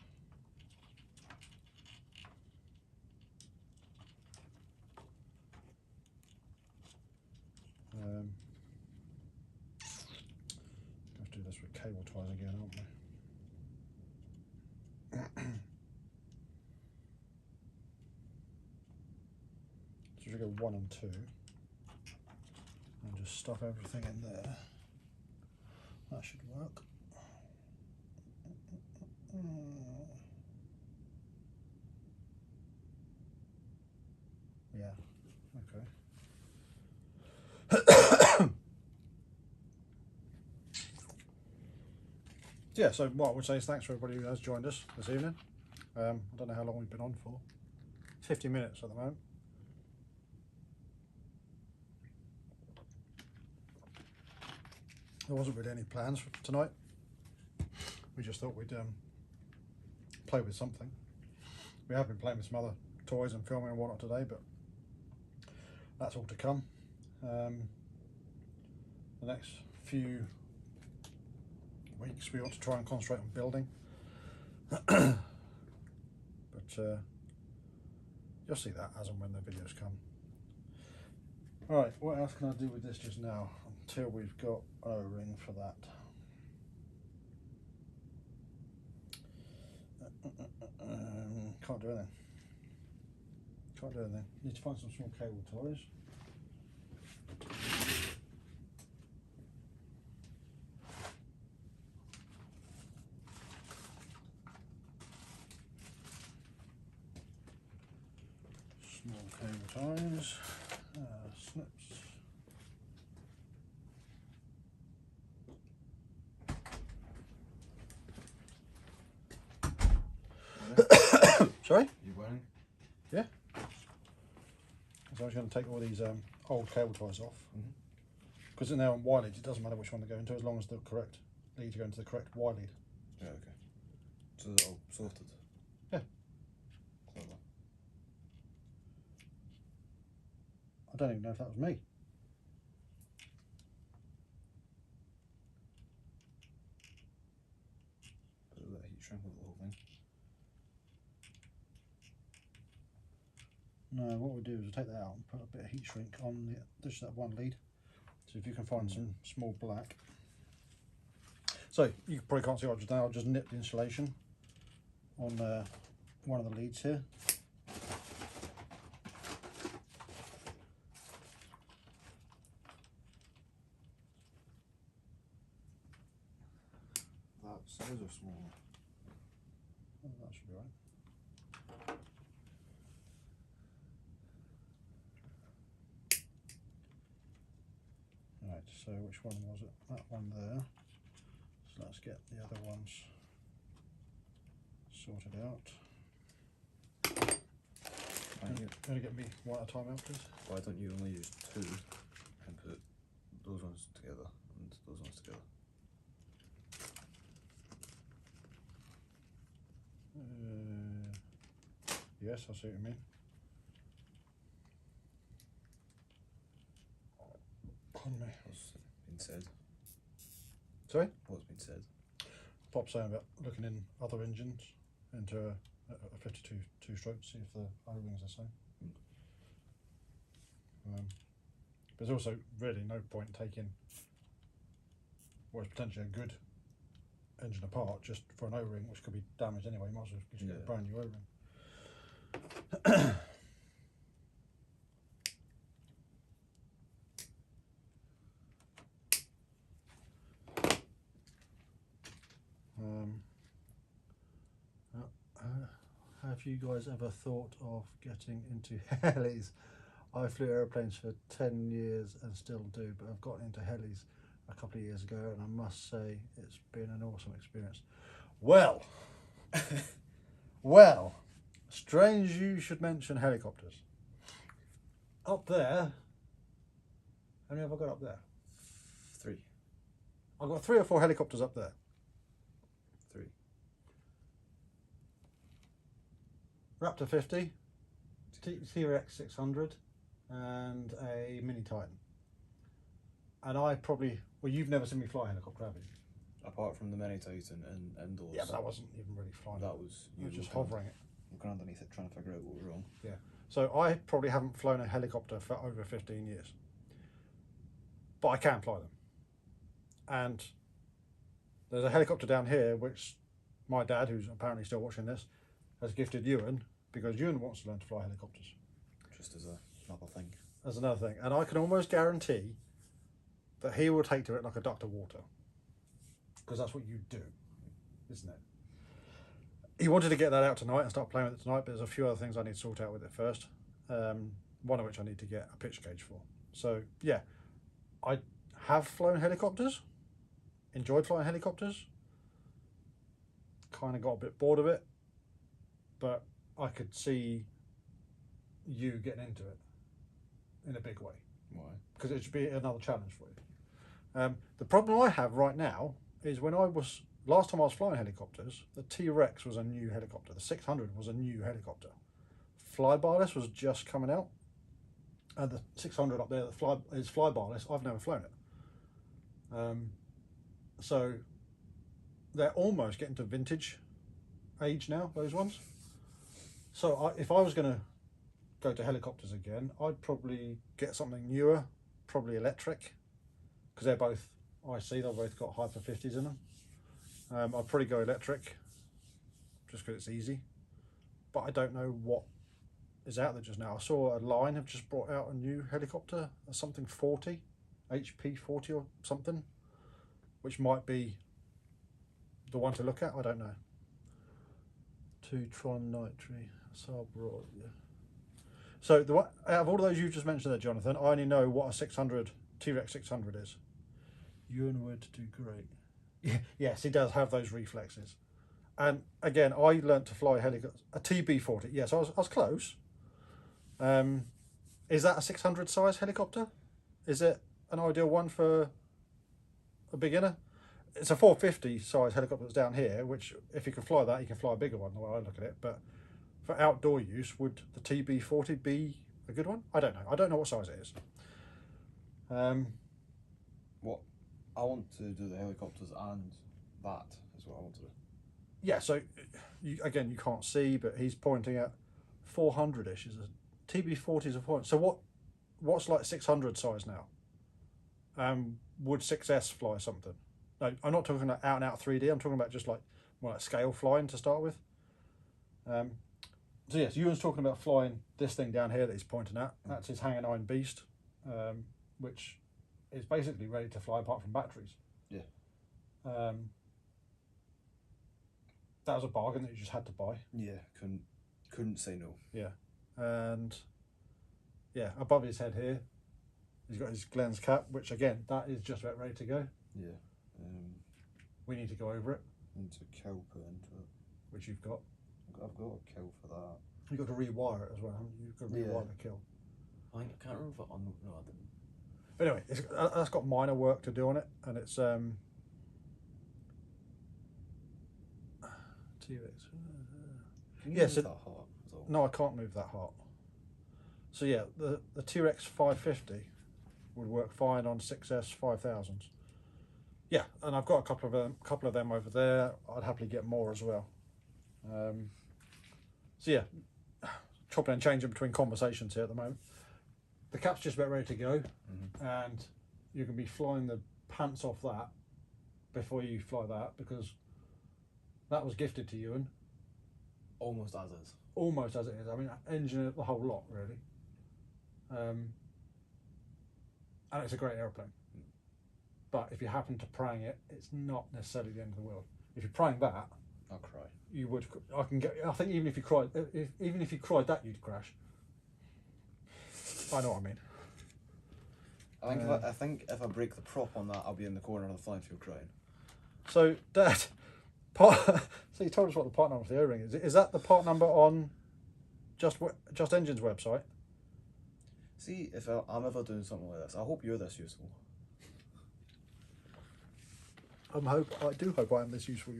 Have to do this with cable ties again, aren't we? So we go 1 and 2 and just stuff everything in there. That should work. Yeah, okay. yeah, so what I would say is thanks for everybody who has joined us this evening. I don't know how long we've been on for. 50 minutes at the moment. There wasn't really any plans for tonight. We just thought we'd play with something. We have been playing with some other toys and filming and whatnot today, but that's all to come. The next few weeks we want to try and concentrate on building. But you'll see that as and when the videos come. Alright, what else can I do with this just now until we've got a ring for that? Can't do anything. Can't do anything. Need to find some small cable ties. Small cable ties. Snips. Sorry? You wearing? Yeah. So I was going to take all these old cable ties off. Because they're now on Y leads, it doesn't matter which one they go into as long as the correct leads go into the correct Y lead. Yeah, okay. So they're all sorted? Yeah. Clever. I don't even know if that was me. Put a bit of heat shrink with the whole thing. No, what we do is we take that out and put a bit of heat shrink on just that one lead. So if you can find some small black. So you probably can't see what I've just done. I've just nipped the insulation on one of the leads here. Those are small. Oh, that should be right. Right, so which one was it? That one there. So let's get the other ones sorted out. Going to get me one at a time out, please. Why don't you only use two and put those ones together and those ones together? Yes, I see what you mean. Pardon me. What's been said? Sorry? What's been said? Pop saying about looking in other engines into a 52 two-stroke to see if the O-rings are the same. There's also really no point in taking what is potentially a good engine apart just for an O-ring which could be damaged anyway. You might as well just get a brand new O-ring. Have you guys ever thought of getting into helis? I flew airplanes for 10 years and still do, but I've gotten into helis a couple of years ago and I must say it's been an awesome experience. Well, well, strange you should mention helicopters. Up there, how many have I got up there? 3. I've got 3 or 4 helicopters up there. 3. Raptor 50, T-Rex 600 and a Mini Titan. And I probably, well, you've never seen me fly a helicopter, have you? Apart from the Mini Titan and indoors. Yeah, but that wasn't even really flying. That was you were just hovering it. Looking underneath it, trying to figure out what was wrong. Yeah. So I probably haven't flown a helicopter for over 15 years. But I can fly them. And there's a helicopter down here which my dad, who's apparently still watching this, has gifted Ewan because Ewan wants to learn to fly helicopters. Just as another thing. As another thing. And I can almost guarantee that he will take to it like a duck to water. Because that's what you do, isn't it? He wanted to get that out tonight and start playing with it tonight, but there's a few other things I need to sort out with it first. One of which I need to get a pitch gauge for. So, yeah. I have flown helicopters. Enjoyed flying helicopters. kind of got a bit bored of it, but I could see you getting into it in a big way. Why? Because it should be another challenge for you. The problem I have right now is last time I was flying helicopters, the T-Rex was a new helicopter. The 600 was a new helicopter. Flybarless was just coming out. And the 600 up there that is flybarless, I've never flown it. So they're almost getting to vintage age now, those ones. So if I was going to go to helicopters again, I'd probably get something newer, probably electric, because they're both IC, they've both got Hyper 50s in them. I'd probably go electric, just because it's easy. But I don't know what is out there just now. I saw a line have just brought out a new helicopter, something 40, HP 40 or something, which might be the one to look at. I don't know. Tron Nitri, Saab Roy, yeah. So out of all of those you just mentioned there, Jonathan, I only know what a 600 T-Rex 600 is. Ewan would do great. Yeah, yes, he does have those reflexes. And again, I learnt to fly helicopter, a TB40. Yes, I was close. Is that a 600 size helicopter? Is it an ideal one for a beginner? It's a 450 size helicopter that's down here, which if you can fly that, you can fly a bigger one, the way I look at it. But for outdoor use, would the TB40 be a good one? I don't know. I don't know what size it is. What I want to do the helicopters and that is what I want to do. Yeah, so you can't see, but he's pointing at 400-ish. Is a TB40 is a point. So what's like 600 size now? Would 6S fly something? No, I'm not talking about out and out 3D. I'm talking about just like more like scale flying to start with. So yes, Ewan's talking about flying this thing down here that he's pointing at. That's his Hangar 9 Beast, which is basically ready to fly apart from batteries. Yeah. That was a bargain that you just had to buy. Yeah, couldn't say no. Yeah, and yeah, above his head here, he's got his Glenn's cap, which again, that is just about ready to go. Yeah. We need to go over it. Into kill put into it. Which you've got. I've got a kill for that. You've got to rewire it as well, haven't you? You've got to rewire the kill. I can't remember if no, I didn't. But anyway, that's got minor work to do on it, and it's T-Rex. Can you Yes, move that heart as well? No, I can't move that heart. So yeah, the T-Rex 550 would work fine on 6S 5000s. Yeah, and I've got a couple of them over there. I'd happily get more as well. So yeah, chopping and changing between conversations here at the moment. The cap's just about ready to go, and you can be flying the pants off that before you fly that, because that was gifted to Ewan. Almost as is. Almost as it is. I mean, engine it the whole lot, really. And it's a great aeroplane. But if you happen to prang it, it's not necessarily the end of the world. If you're praying that, I'll cry. You would. I think even if you cried, even if you cried that, you'd crash. I know what I mean. I think if I break the prop on that, I'll be in the corner of the flying field crying. So, Dad, so you told us what the part number for the O-ring is. Is that the part number on Just Engine's website? See, if I'm ever doing something like this, I hope you're this useful. I do hope I am this useful.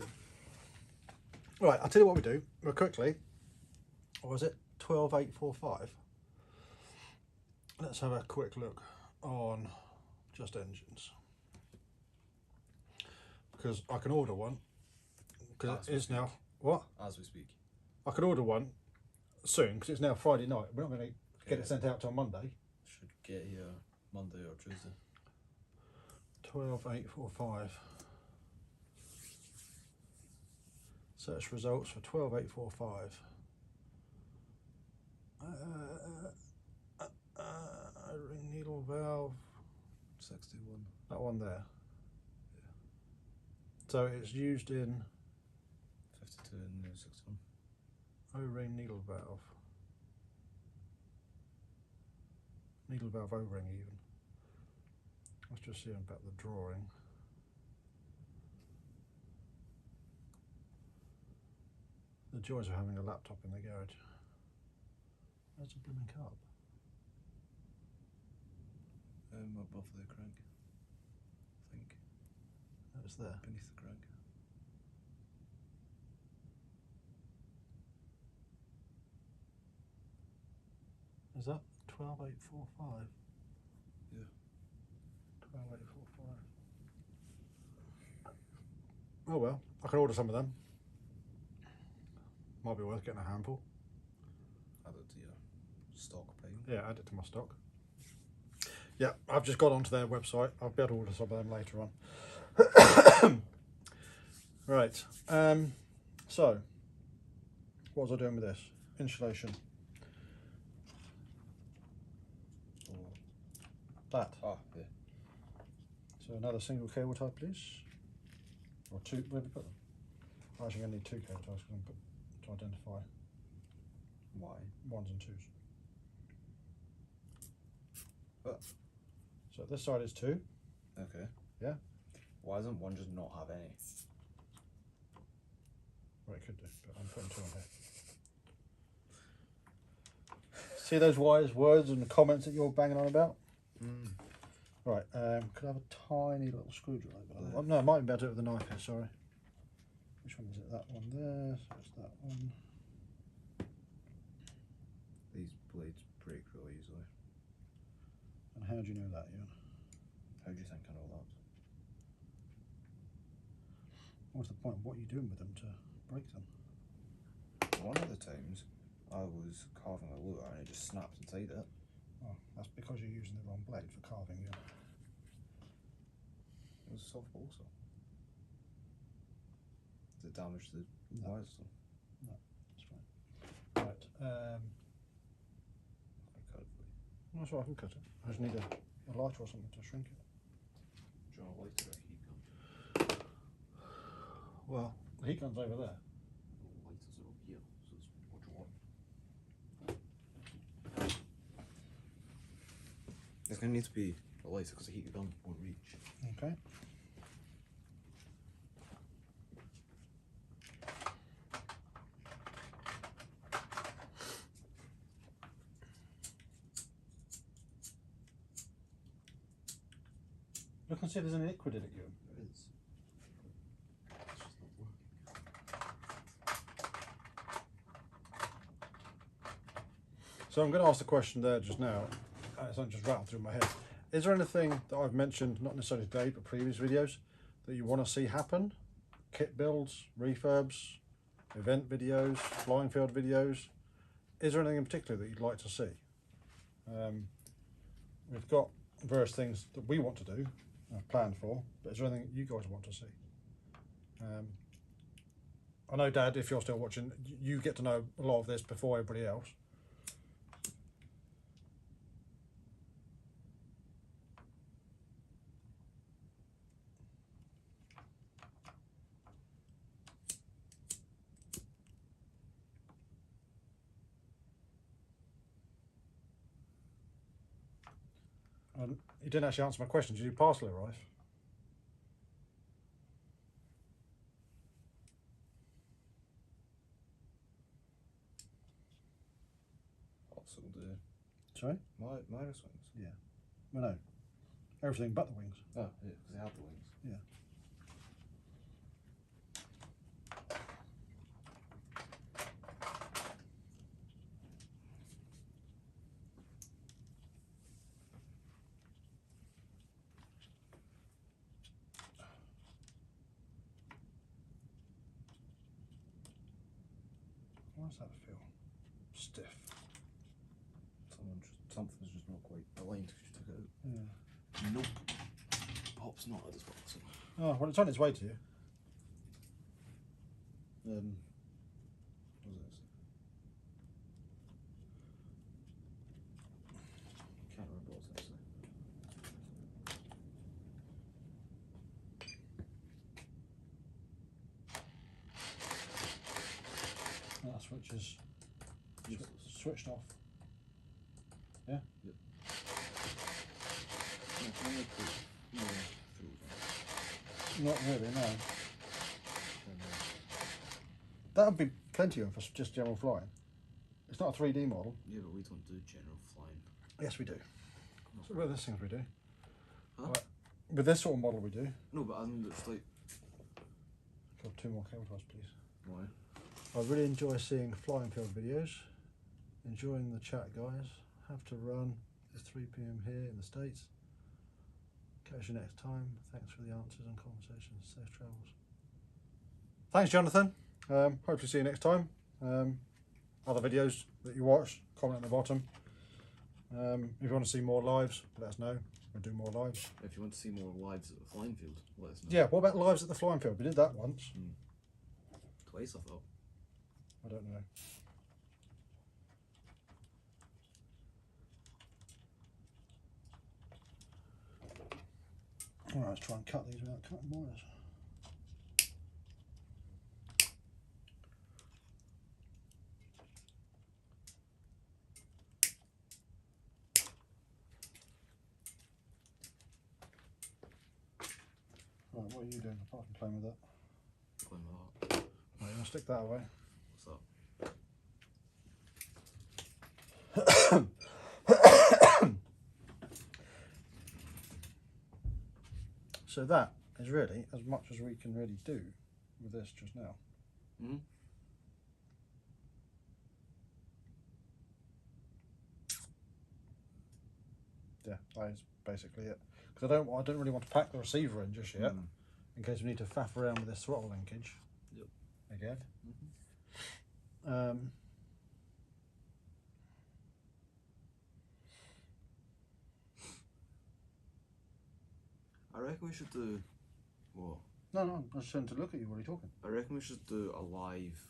Right, I'll tell you what we do real quickly. Or was it 12845? Let's have a quick look on Just Engines, because I can order one. Because it is now what? As we speak. I can order one soon because it's now Friday night. We're not going to get it sent out till Monday. Should get here Monday or Tuesday. 12845. Search results for 12845. Ring needle valve 61. That one there. So it's used in 52 and 61. O-ring needle valve. Needle valve O-ring even. Let's just see about the drawing. The joys of having a laptop in the garage. Where's the blooming carb? Above the crank, I think. That was there. Beneath the crank. Is that 12845? Yeah. 12845. Oh well, I can order some of them. Might be worth getting a handful. Add it to your stock pile. Yeah, add it to my stock. Yeah, I've just got onto their website. I'll be able to order some of them later on. Right. So, what was I doing with this? Insulation. Or That. yeah. So another single cable tie, please. Or two. Where have we put them? I'm actually going to need two cable ties to identify Why? ones and twos. But So this side is two. okay. Yeah. Why doesn't one just not have any? Well, it could do, but I'm putting two on here. See those wise words and comments that you're banging on about? Right, could I have a tiny little screwdriver? There. Oh, no, I might be able to do it with a knife here, sorry. Which one is it? That one there, so it's that one. These blades break really easily. And how do you know that, Ian? How do you think I know that? What's the point? What are you doing with them to break them? One of the times I was carving a lure and it just snapped inside it. Oh, that's because you're using the wrong blade for carving, Ian. It was a soft balsa. Did it damage the wires though? No, it's fine. Right, I cut it for you. that's all right, I can cut it. I just need a lighter or something to shrink it. Do you want a lighter or a heat gun? Well, the heat gun's over there. The lighters are up here, so it's what you want. It's going to need to be a lighter because the heat gun won't reach. Okay. Look and see if there's any liquid in it, Ewan. There is. It's just not working. So I'm going to ask the question there just now. It's not just rattled through my head. Is there anything that I've mentioned, not necessarily today, but previous videos, that you want to see happen? Kit builds, refurbs, event videos, flying field videos? Is there anything in particular that you'd like to see? We've got various things that we want to do, planned for, but is there anything you guys want to see? I know, Dad, if you're still watching, you get to know a lot of this before everybody else. You didn't actually answer my question. Did you parcel arrive? Also the Sorry? Midas wings. Yeah. Well, no. Everything but the wings. Oh, yeah, because they have the wings. Yeah. Why does that feel stiff? Something's just not quite aligned because you took it out. Yeah. Nope. Pop's not at this one. So. Oh, well, it's on its way to you. What is this? Can't remember what I was going to say. That switch is Useless. switched off. Yeah? Yep. No, can I make the through? Not really, no. That would be plenty of them for just general flying. It's not a 3D model. Yeah, but we don't do general flying. Yes, we do. So with this things we do. Huh? Right. With this sort of model we do. No, but I mean, it's like... Got 2 more camera shots, please. Why? I really enjoy seeing flying field videos. Enjoying the chat, guys. Have to run. It's 3 PM here in the States. Catch you next time. Thanks for the answers and conversations. Safe travels. Thanks, Jonathan. Hopefully see you next time. Other videos that you watch, comment at the bottom. If you want to see more lives, let us know. We'll do more lives. If you want to see more lives at the flying field, let us know. Yeah, what about lives at the flying field? We did that once. Twice, I thought. I don't know. Alright, let's try and cut these without cutting wires. Right, what are you doing apart from playing with that? Playing with that. Right, you want to stick that away? What's that? So that is really as much as we can really do with this just now. Mm-hmm. Yeah, that is basically it. Because I don't really want to pack the receiver in just yet, in case we need to faff around with this throttle linkage. Yep. Again. I reckon we should do... What? No, I'm just trying to look at you. What are you talking? I reckon we should do a live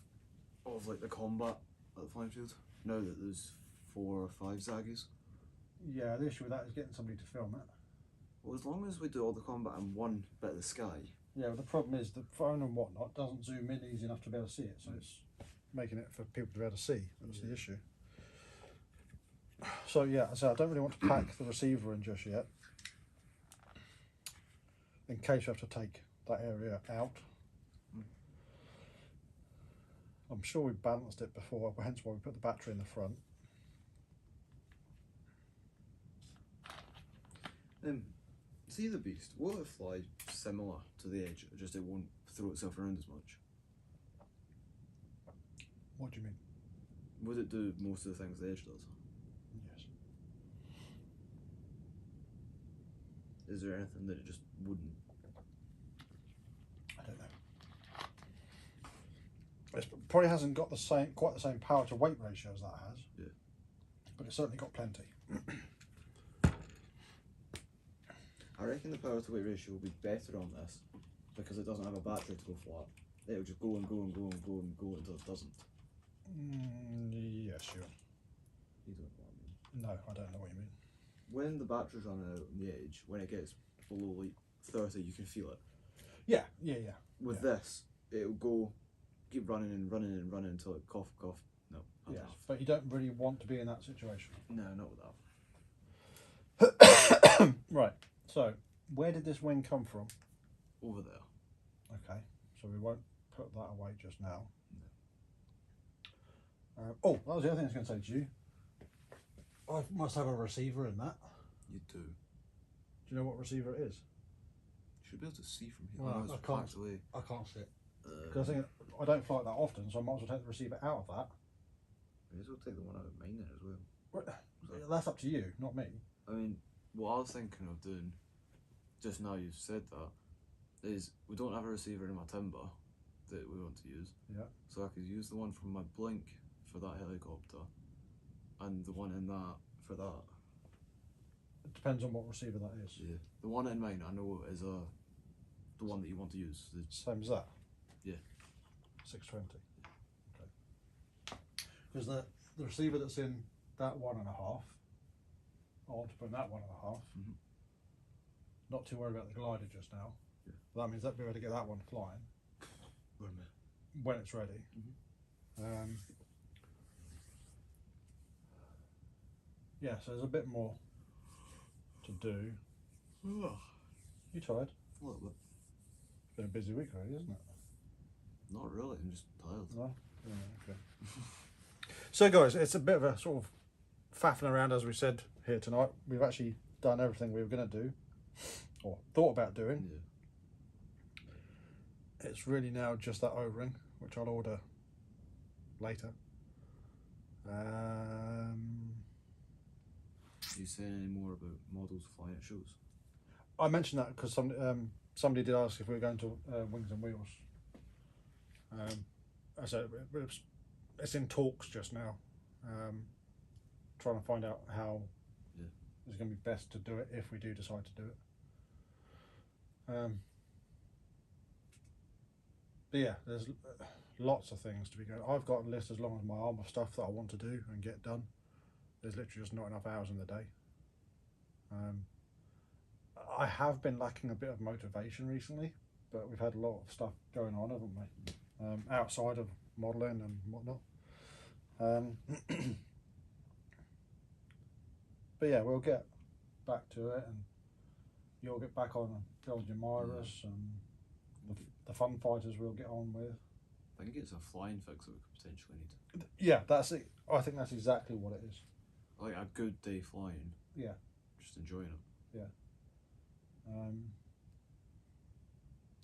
of like the combat at the flying field. Now that there's 4 or 5 Zaggies. Yeah, the issue with that is getting somebody to film it. Well, as long as we do all the combat in one bit of the sky. Yeah, but the problem is the phone and whatnot doesn't zoom in easy enough to be able to see it, so it's making it for people to be able to see. That's the issue. So yeah, so I don't really want to pack the receiver in just yet, in case you have to take that area out. I'm sure we balanced it before, hence why we put the battery in the front. See the beast, will it fly similar to the edge, just it won't throw itself around as much? What do you mean? Would it do most of the things the edge does? Yes. Is there anything that it just wouldn't? I don't know. It probably hasn't got quite the same power to weight ratio as that has. Yeah. But it's certainly got plenty. I reckon the power to weight ratio will be better on this because it doesn't have a battery to go flat. It'll just go and go and go and go and go until it doesn't. Yes, sure. You don't know what I mean. No, I don't know what you mean. When the battery's running out on the edge, when it gets below like 30, you can feel it. Yeah. With this, it'll go, keep running and running and running until it cough. No. Yes, but you don't really want to be in that situation. No, not with that. Right. So, where did this wing come from? Over there. Okay, so we won't put that away just now. Oh, that was the other thing I was going to say to you. I must have a receiver in that. You do. Do you know what receiver it is? You should be able to see from here. Well, It's I can't. packed away. I can't see it. Because I think I don't fly it that often, so I might as well take the receiver out of that. May as well take the one out of mine then as well. That's up to you, not me. I mean, what I was thinking of doing, just now you've said that, is we don't have a receiver in my timber that we want to use. Yeah. So I could use the one from my blink for that helicopter, and the one in that for that. It depends on what receiver that is. Yeah. The one in mine I know is the one that you want to use. Same as that? Yeah. 620. Okay. Because the receiver that's in that 1.5, I want to put in that 1.5. Not too worried about the glider just now. Yeah. That means that we'll be able to get that one flying when it's ready. Yeah, so there's a bit more to do. You tired? A little bit. It's been a busy week already, isn't it? Not really, I'm just tired. No? Yeah, okay. So guys, it's a bit of a sort of faffing around, as we said here tonight. We've actually done everything we were going to do, or thought about doing. Yeah. It's really now just that O-ring, which I'll order later. Are you saying any more about models flying at shows? I mentioned that because somebody did ask if we were going to Wings and Wheels. I said it's in talks just now, trying to find out how it's going to be best to do it if we do decide to do it. But yeah, there's lots of things to be going. I've got a list as long as my arm of stuff that I want to do and get done. There's literally just not enough hours in the day. I have been lacking a bit of motivation recently, but we've had a lot of stuff going on, haven't we? Outside of modelling and whatnot. But yeah, we'll get back to it, and you'll get back on build your Myris and the fun fighters we'll get on with. I think it's a flying fix that we could potentially need. Yeah, that's it. I think that's exactly what it is. Like a good day flying. Yeah. Just enjoying it. Yeah.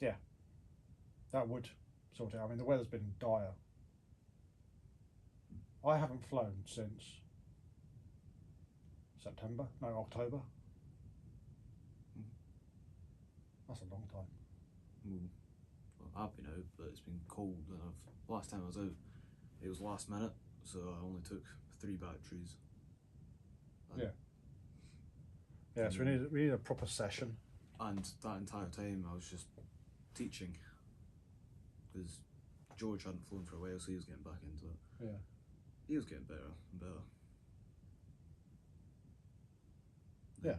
Yeah. That would sort it out. I mean, the weather's been dire. I haven't flown since October. That's a long time. Well, I've been out, but it's been cold, and last time I was out, it was last minute, so I only took 3 batteries. Yeah. Yeah, so we need a proper session. And that entire time I was just teaching, because George hadn't flown for a while, so he was getting back into it. Yeah. He was getting better and better. Yeah.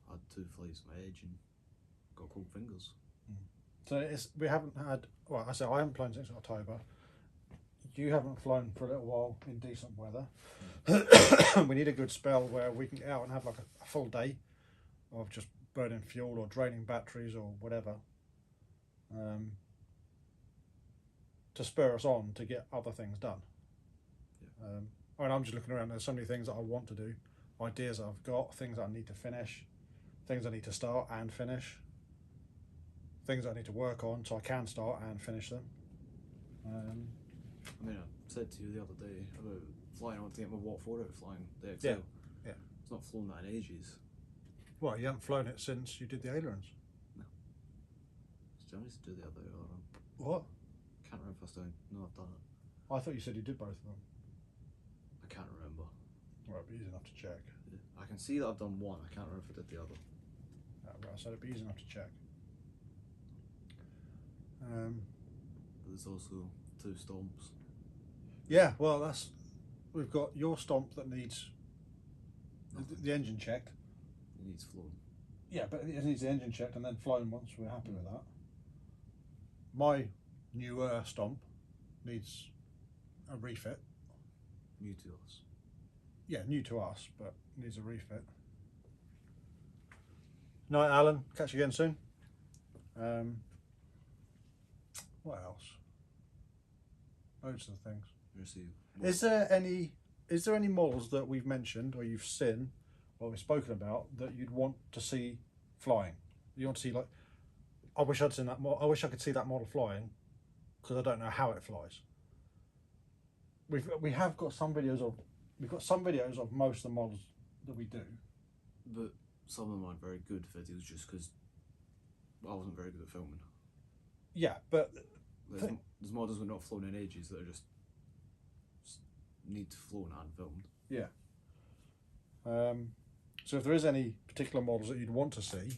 I had 2 flights on my edge and got cold fingers. So we haven't had, well, I said I haven't flown since October. You haven't flown for a little while in decent weather. We need a good spell where we can get out and have like a full day of just burning fuel or draining batteries or whatever, to spur us on to get other things done. Yeah. I mean, I'm just looking around. There's so many things that I want to do, ideas that I've got, things that I need to finish, things I need to start and finish, things that I need to work on so I can start and finish them. I mean, I said to you the other day about flying. I want to get my Watt 4 out flying the XL. Yeah. It's not flown that in ages. Well, you haven't flown it since you did the ailerons. No. Still need to do the other aileron. What? Can't remember if I still know I've done it. I thought you said you did both of them. I can't remember. Well, it'd be easy enough to check. Yeah. I can see that I've done one. I can't remember if I did the other. Right, I said it'd be easy enough to check. But there's also 2 stomps. Yeah, well, we've got your stomp that needs the engine checked. It needs flown. Yeah, but it needs the engine checked and then flown once we're happy with that. My newer stomp needs a refit. New to us. Yeah, new to us, but needs a refit. Night, Alan. Catch you again soon. What else? Loads of things. Is there any models that we've mentioned or you've seen or we've spoken about that you'd want to see flying? You want to see, like, I wish I'd seen that. I wish I could see that model flying, because I don't know how it flies. We've got some videos of most of the models that we do, but some of them aren't very good videos just because I wasn't very good at filming. Yeah, but there's models we've not flown in ages that are just need to flown and filmed. Yeah. So if there is any particular models that you'd want to see,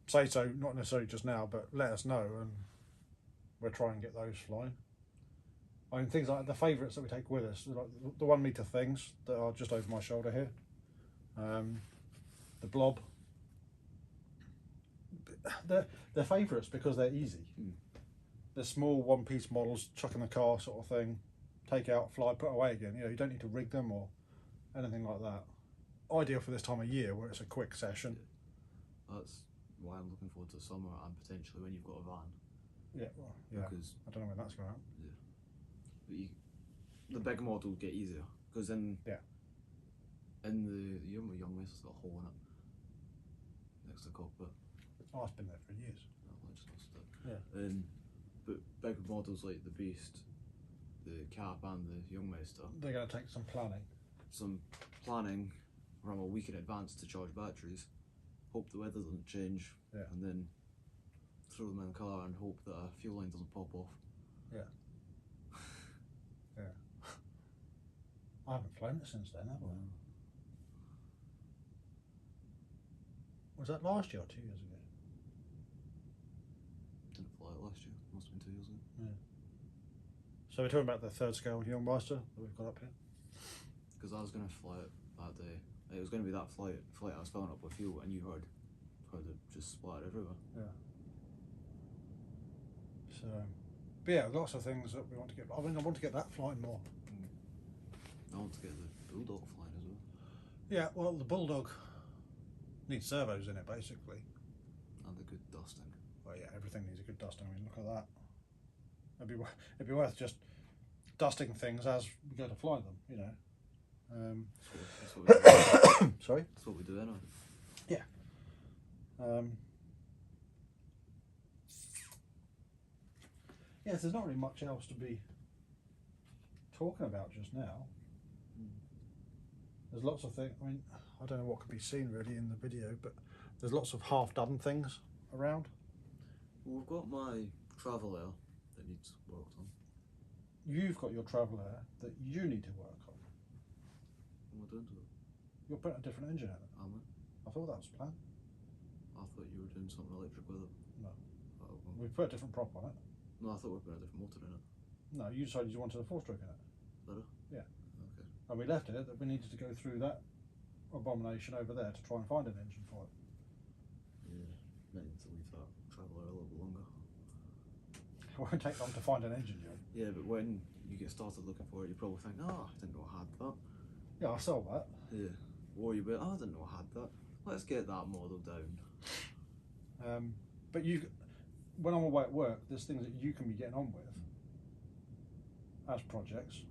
say so, not necessarily just now, but let us know and we'll try and get those flying. I mean, things like the favourites that we take with us, like the 1 metre things that are just over my shoulder here, the blob. They're favourites because they're easy. They're small 1-piece models, chuck in the car sort of thing, take out, fly, put away again. You know, you don't need to rig them or anything like that. Ideal for this time of year where it's a quick session. Yeah. That's why I'm looking forward to summer and potentially when you've got a van. Yeah, well, yeah. Because I don't know when that's going to happen. Yeah. But the big model get easier because in Yeah. in the young race has got a hole in it next to the cockpit. Oh, it's been there for years. I just lost it. Yeah. But big models like the Beast, the Cap, and the Youngmeister, They're going to take some planning. some planning around a week in advance to charge batteries, hope the weather doesn't change, Yeah. and then throw them in the car and hope that a fuel line doesn't pop off. Yeah. Yeah. I haven't flown it since then, have I? Was that last year or 2 years ago? Didn't fly it last year. Must have been 2 years ago. Yeah. So we're talking about the third scale Youngmeister that we've got up here. Because I was going to fly it that day. It was going to be that flight I was filling up with fuel, and you heard it just splat everywhere. Yeah. So, but yeah, lots of things that we want to get. I mean, I want to get that flying more. I want to get the Bulldog flying as well. Yeah, well, the Bulldog needs servos in it, basically. And a good dusting. Well, yeah, everything needs a good dusting. I mean, look at that. It'd be worth just dusting things as we go to fly them, you know. That's what we do. Sorry? That's what we do anyway. Yeah. Yes, there's not really much else to be talking about just now. There's lots of things. I mean, I don't know what can be seen really in the video, but there's lots of half-done things around. Well, we've got my Traveller that needs worked on. You've got your Traveller that you need to work on. What am I doing to it? You're putting a different engine in it. Am I? I thought that was the plan. I thought you were doing something electric with it. No. Oh, well. We put a different prop on it. No, I thought we were putting a different motor in it. No, you decided you wanted a 4-stroke in it. Did I? Yeah. Okay. And we left it that we needed to go through that abomination over there to try and find an engine for it. Yeah. Might need to leave that Traveller a little bit longer. It won't take long to find an engine, Joe. Yeah, but when you get started looking for it, you probably think, oh, I didn't know I had that. Yeah, I saw that. Yeah. Or you be, oh, I didn't know I had that. Let's get that model down. But when I'm away at work, there's things that you can be getting on with as projects.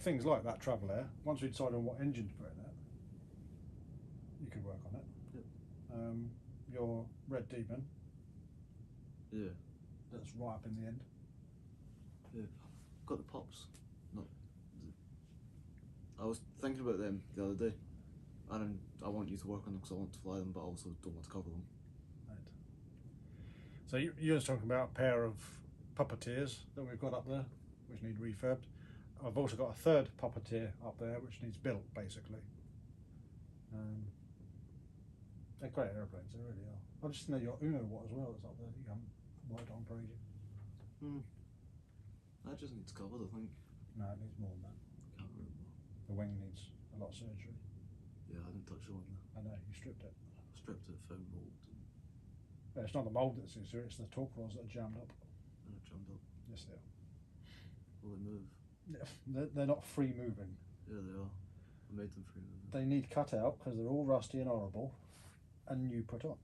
Things like that Traveller. Once we decide on what engine to put in it, you could work on it. Yep. Your Red Demon. Yeah. That's right up in the end. Yeah. Got the pops. I was thinking about them the other day, and I want you to work on them because I want to fly them, but I also don't want to cover them. Right. So you're just talking about a pair of puppeteers that we've got up there, which need refurbed. I've also got a third puppeteer up there, which needs built, basically. They're great aeroplanes, they really are. I just know your Uno what as well that's up there that you haven't worked on for ages. That just needs covered, I think. No, it needs more than that. Can't remember. The wing needs a lot of surgery. Yeah, I didn't touch the wing there. I know, you stripped it. Stripped it, found mould, Yeah, it's not the mould that's easier, it's the torque rods that are jammed up. and it jumped up. Yes, they are. Will they move? They're not free moving. Yeah, they are. I made them free moving. They need cut out because they're all rusty and horrible, and new put on.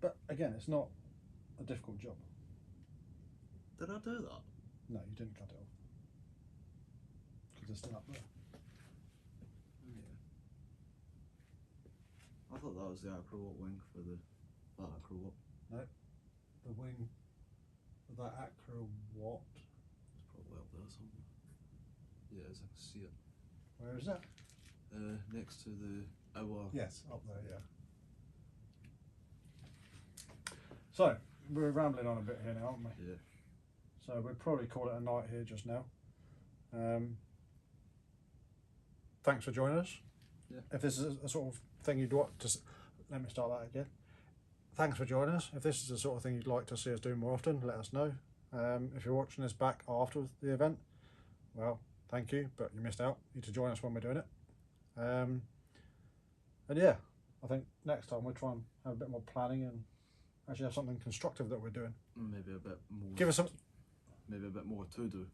But again, it's not a difficult job. Did I do that? No, you didn't cut it off because they're still up there. Yeah. I thought that was the acro wing for that acro. No, the wing of that Acro what? It's probably up there somewhere. Yeah, as I can see it. Where is that? Next to the hour. Yes, up there, yeah. So, we're rambling on a bit here now, aren't we? Yeah. So we'll probably call it a night here just now. Thanks for joining us. Yeah. If this is a sort of thing you'd want to, let me start that again. Thanks for joining us. If this is the sort of thing you'd like to see us do more often, let us know. If you're watching this back after the event, well, thank you, but you missed out. You need to join us when we're doing it. And yeah, I think next time we'll try and have a bit more planning and actually have something constructive that we're doing. Maybe a bit more. Give us some. Maybe a bit more to do.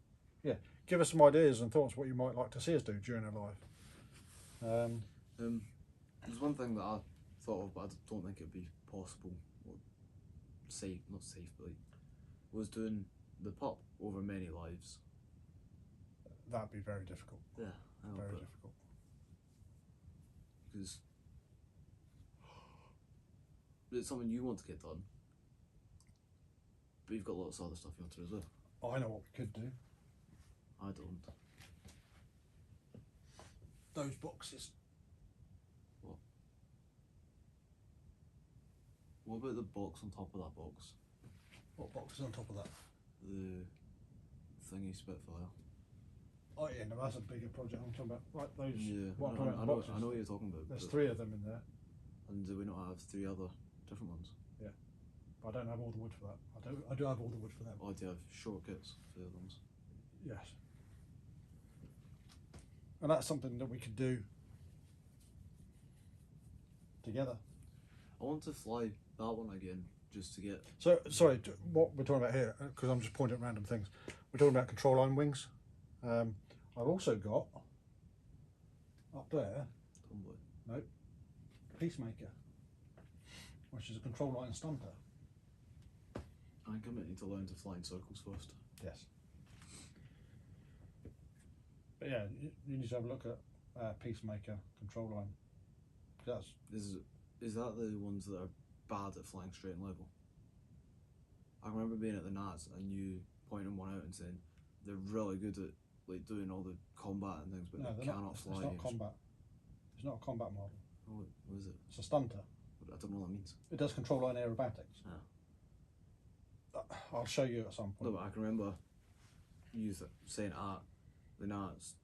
Yeah, give us some ideas and thoughts what you might like to see us do during our live. There's one thing that I thought of, but I don't think it'd be possible or safe. Not safe, but like, was doing the pup over many lives, that'd be very difficult. yeah, Very difficult. because it's something you want to get done, but you've got lots of other stuff you want to do as well. I know what we could do. I don't. Those boxes. What about the box on top of that box? What box is on top of that? The thingy Spitfire. Oh yeah, no, that's a bigger project. I'm talking about like those. Yeah, What I'm talking about I know boxes. what you're talking about. There's but- 3 of them in there. And do we not have 3 other different ones? But I don't have all the wood for that. I do have all the wood for them. Or do you have shortcuts for the other ones? Yes. And that's something that we could do together. I want to fly that one again, just to get. So, sorry, what we're talking about here, because I'm just pointing at random things. We're talking about control line wings. I've also got up there, Tomboy. Peacemaker, which is a control line stunter. I think I might need to learn to fly in circles first. Yes. But yeah, you need to have a look at Peacemaker control line. That's Is that the ones that are bad at flying straight and level? I remember being at the Nats and you pointing one out and saying they're really good at like doing all the combat and things, but no, they they're cannot not. fly. It's not combat. It's not a combat model. Oh, what is it? It's a stunter. I don't know what that means. It does control line aerobatics. I'll show you at some No, point. but I can remember you saying at the Nats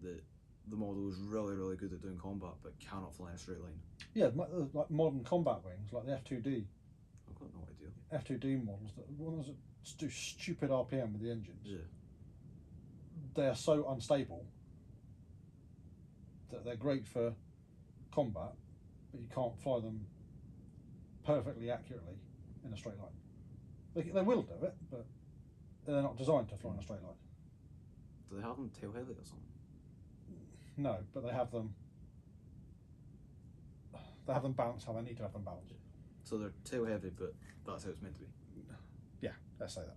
that the model is really, really good at doing combat, but cannot fly in a straight line. Yeah, like modern combat wings, like the F2D. I've got no idea. F2D models, the ones that do stupid RPM with the engines. Yeah. They are so unstable that they're great for combat, but you can't fly them perfectly accurately in a straight line. They will do it, but they're not designed to fly in a straight line. Do they have them tail heavy or something? No, but they have them. They have them balanced how they need to have them balanced. So they're tail heavy, but that's how it's meant to be. Yeah, let's say that.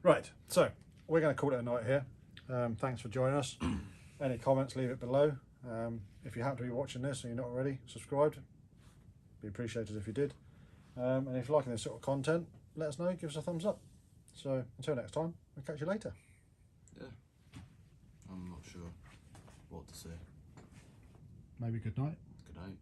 Right, so we're going to call it a night here. Thanks for joining us. Any comments, leave it below. If you happen to be watching this and you're not already subscribed, be appreciated if you did. And if you're liking this sort of content, let us know, give us a thumbs up. So until next time, we'll catch you later. Yeah. I'm not sure what to say. Maybe good night. Good night.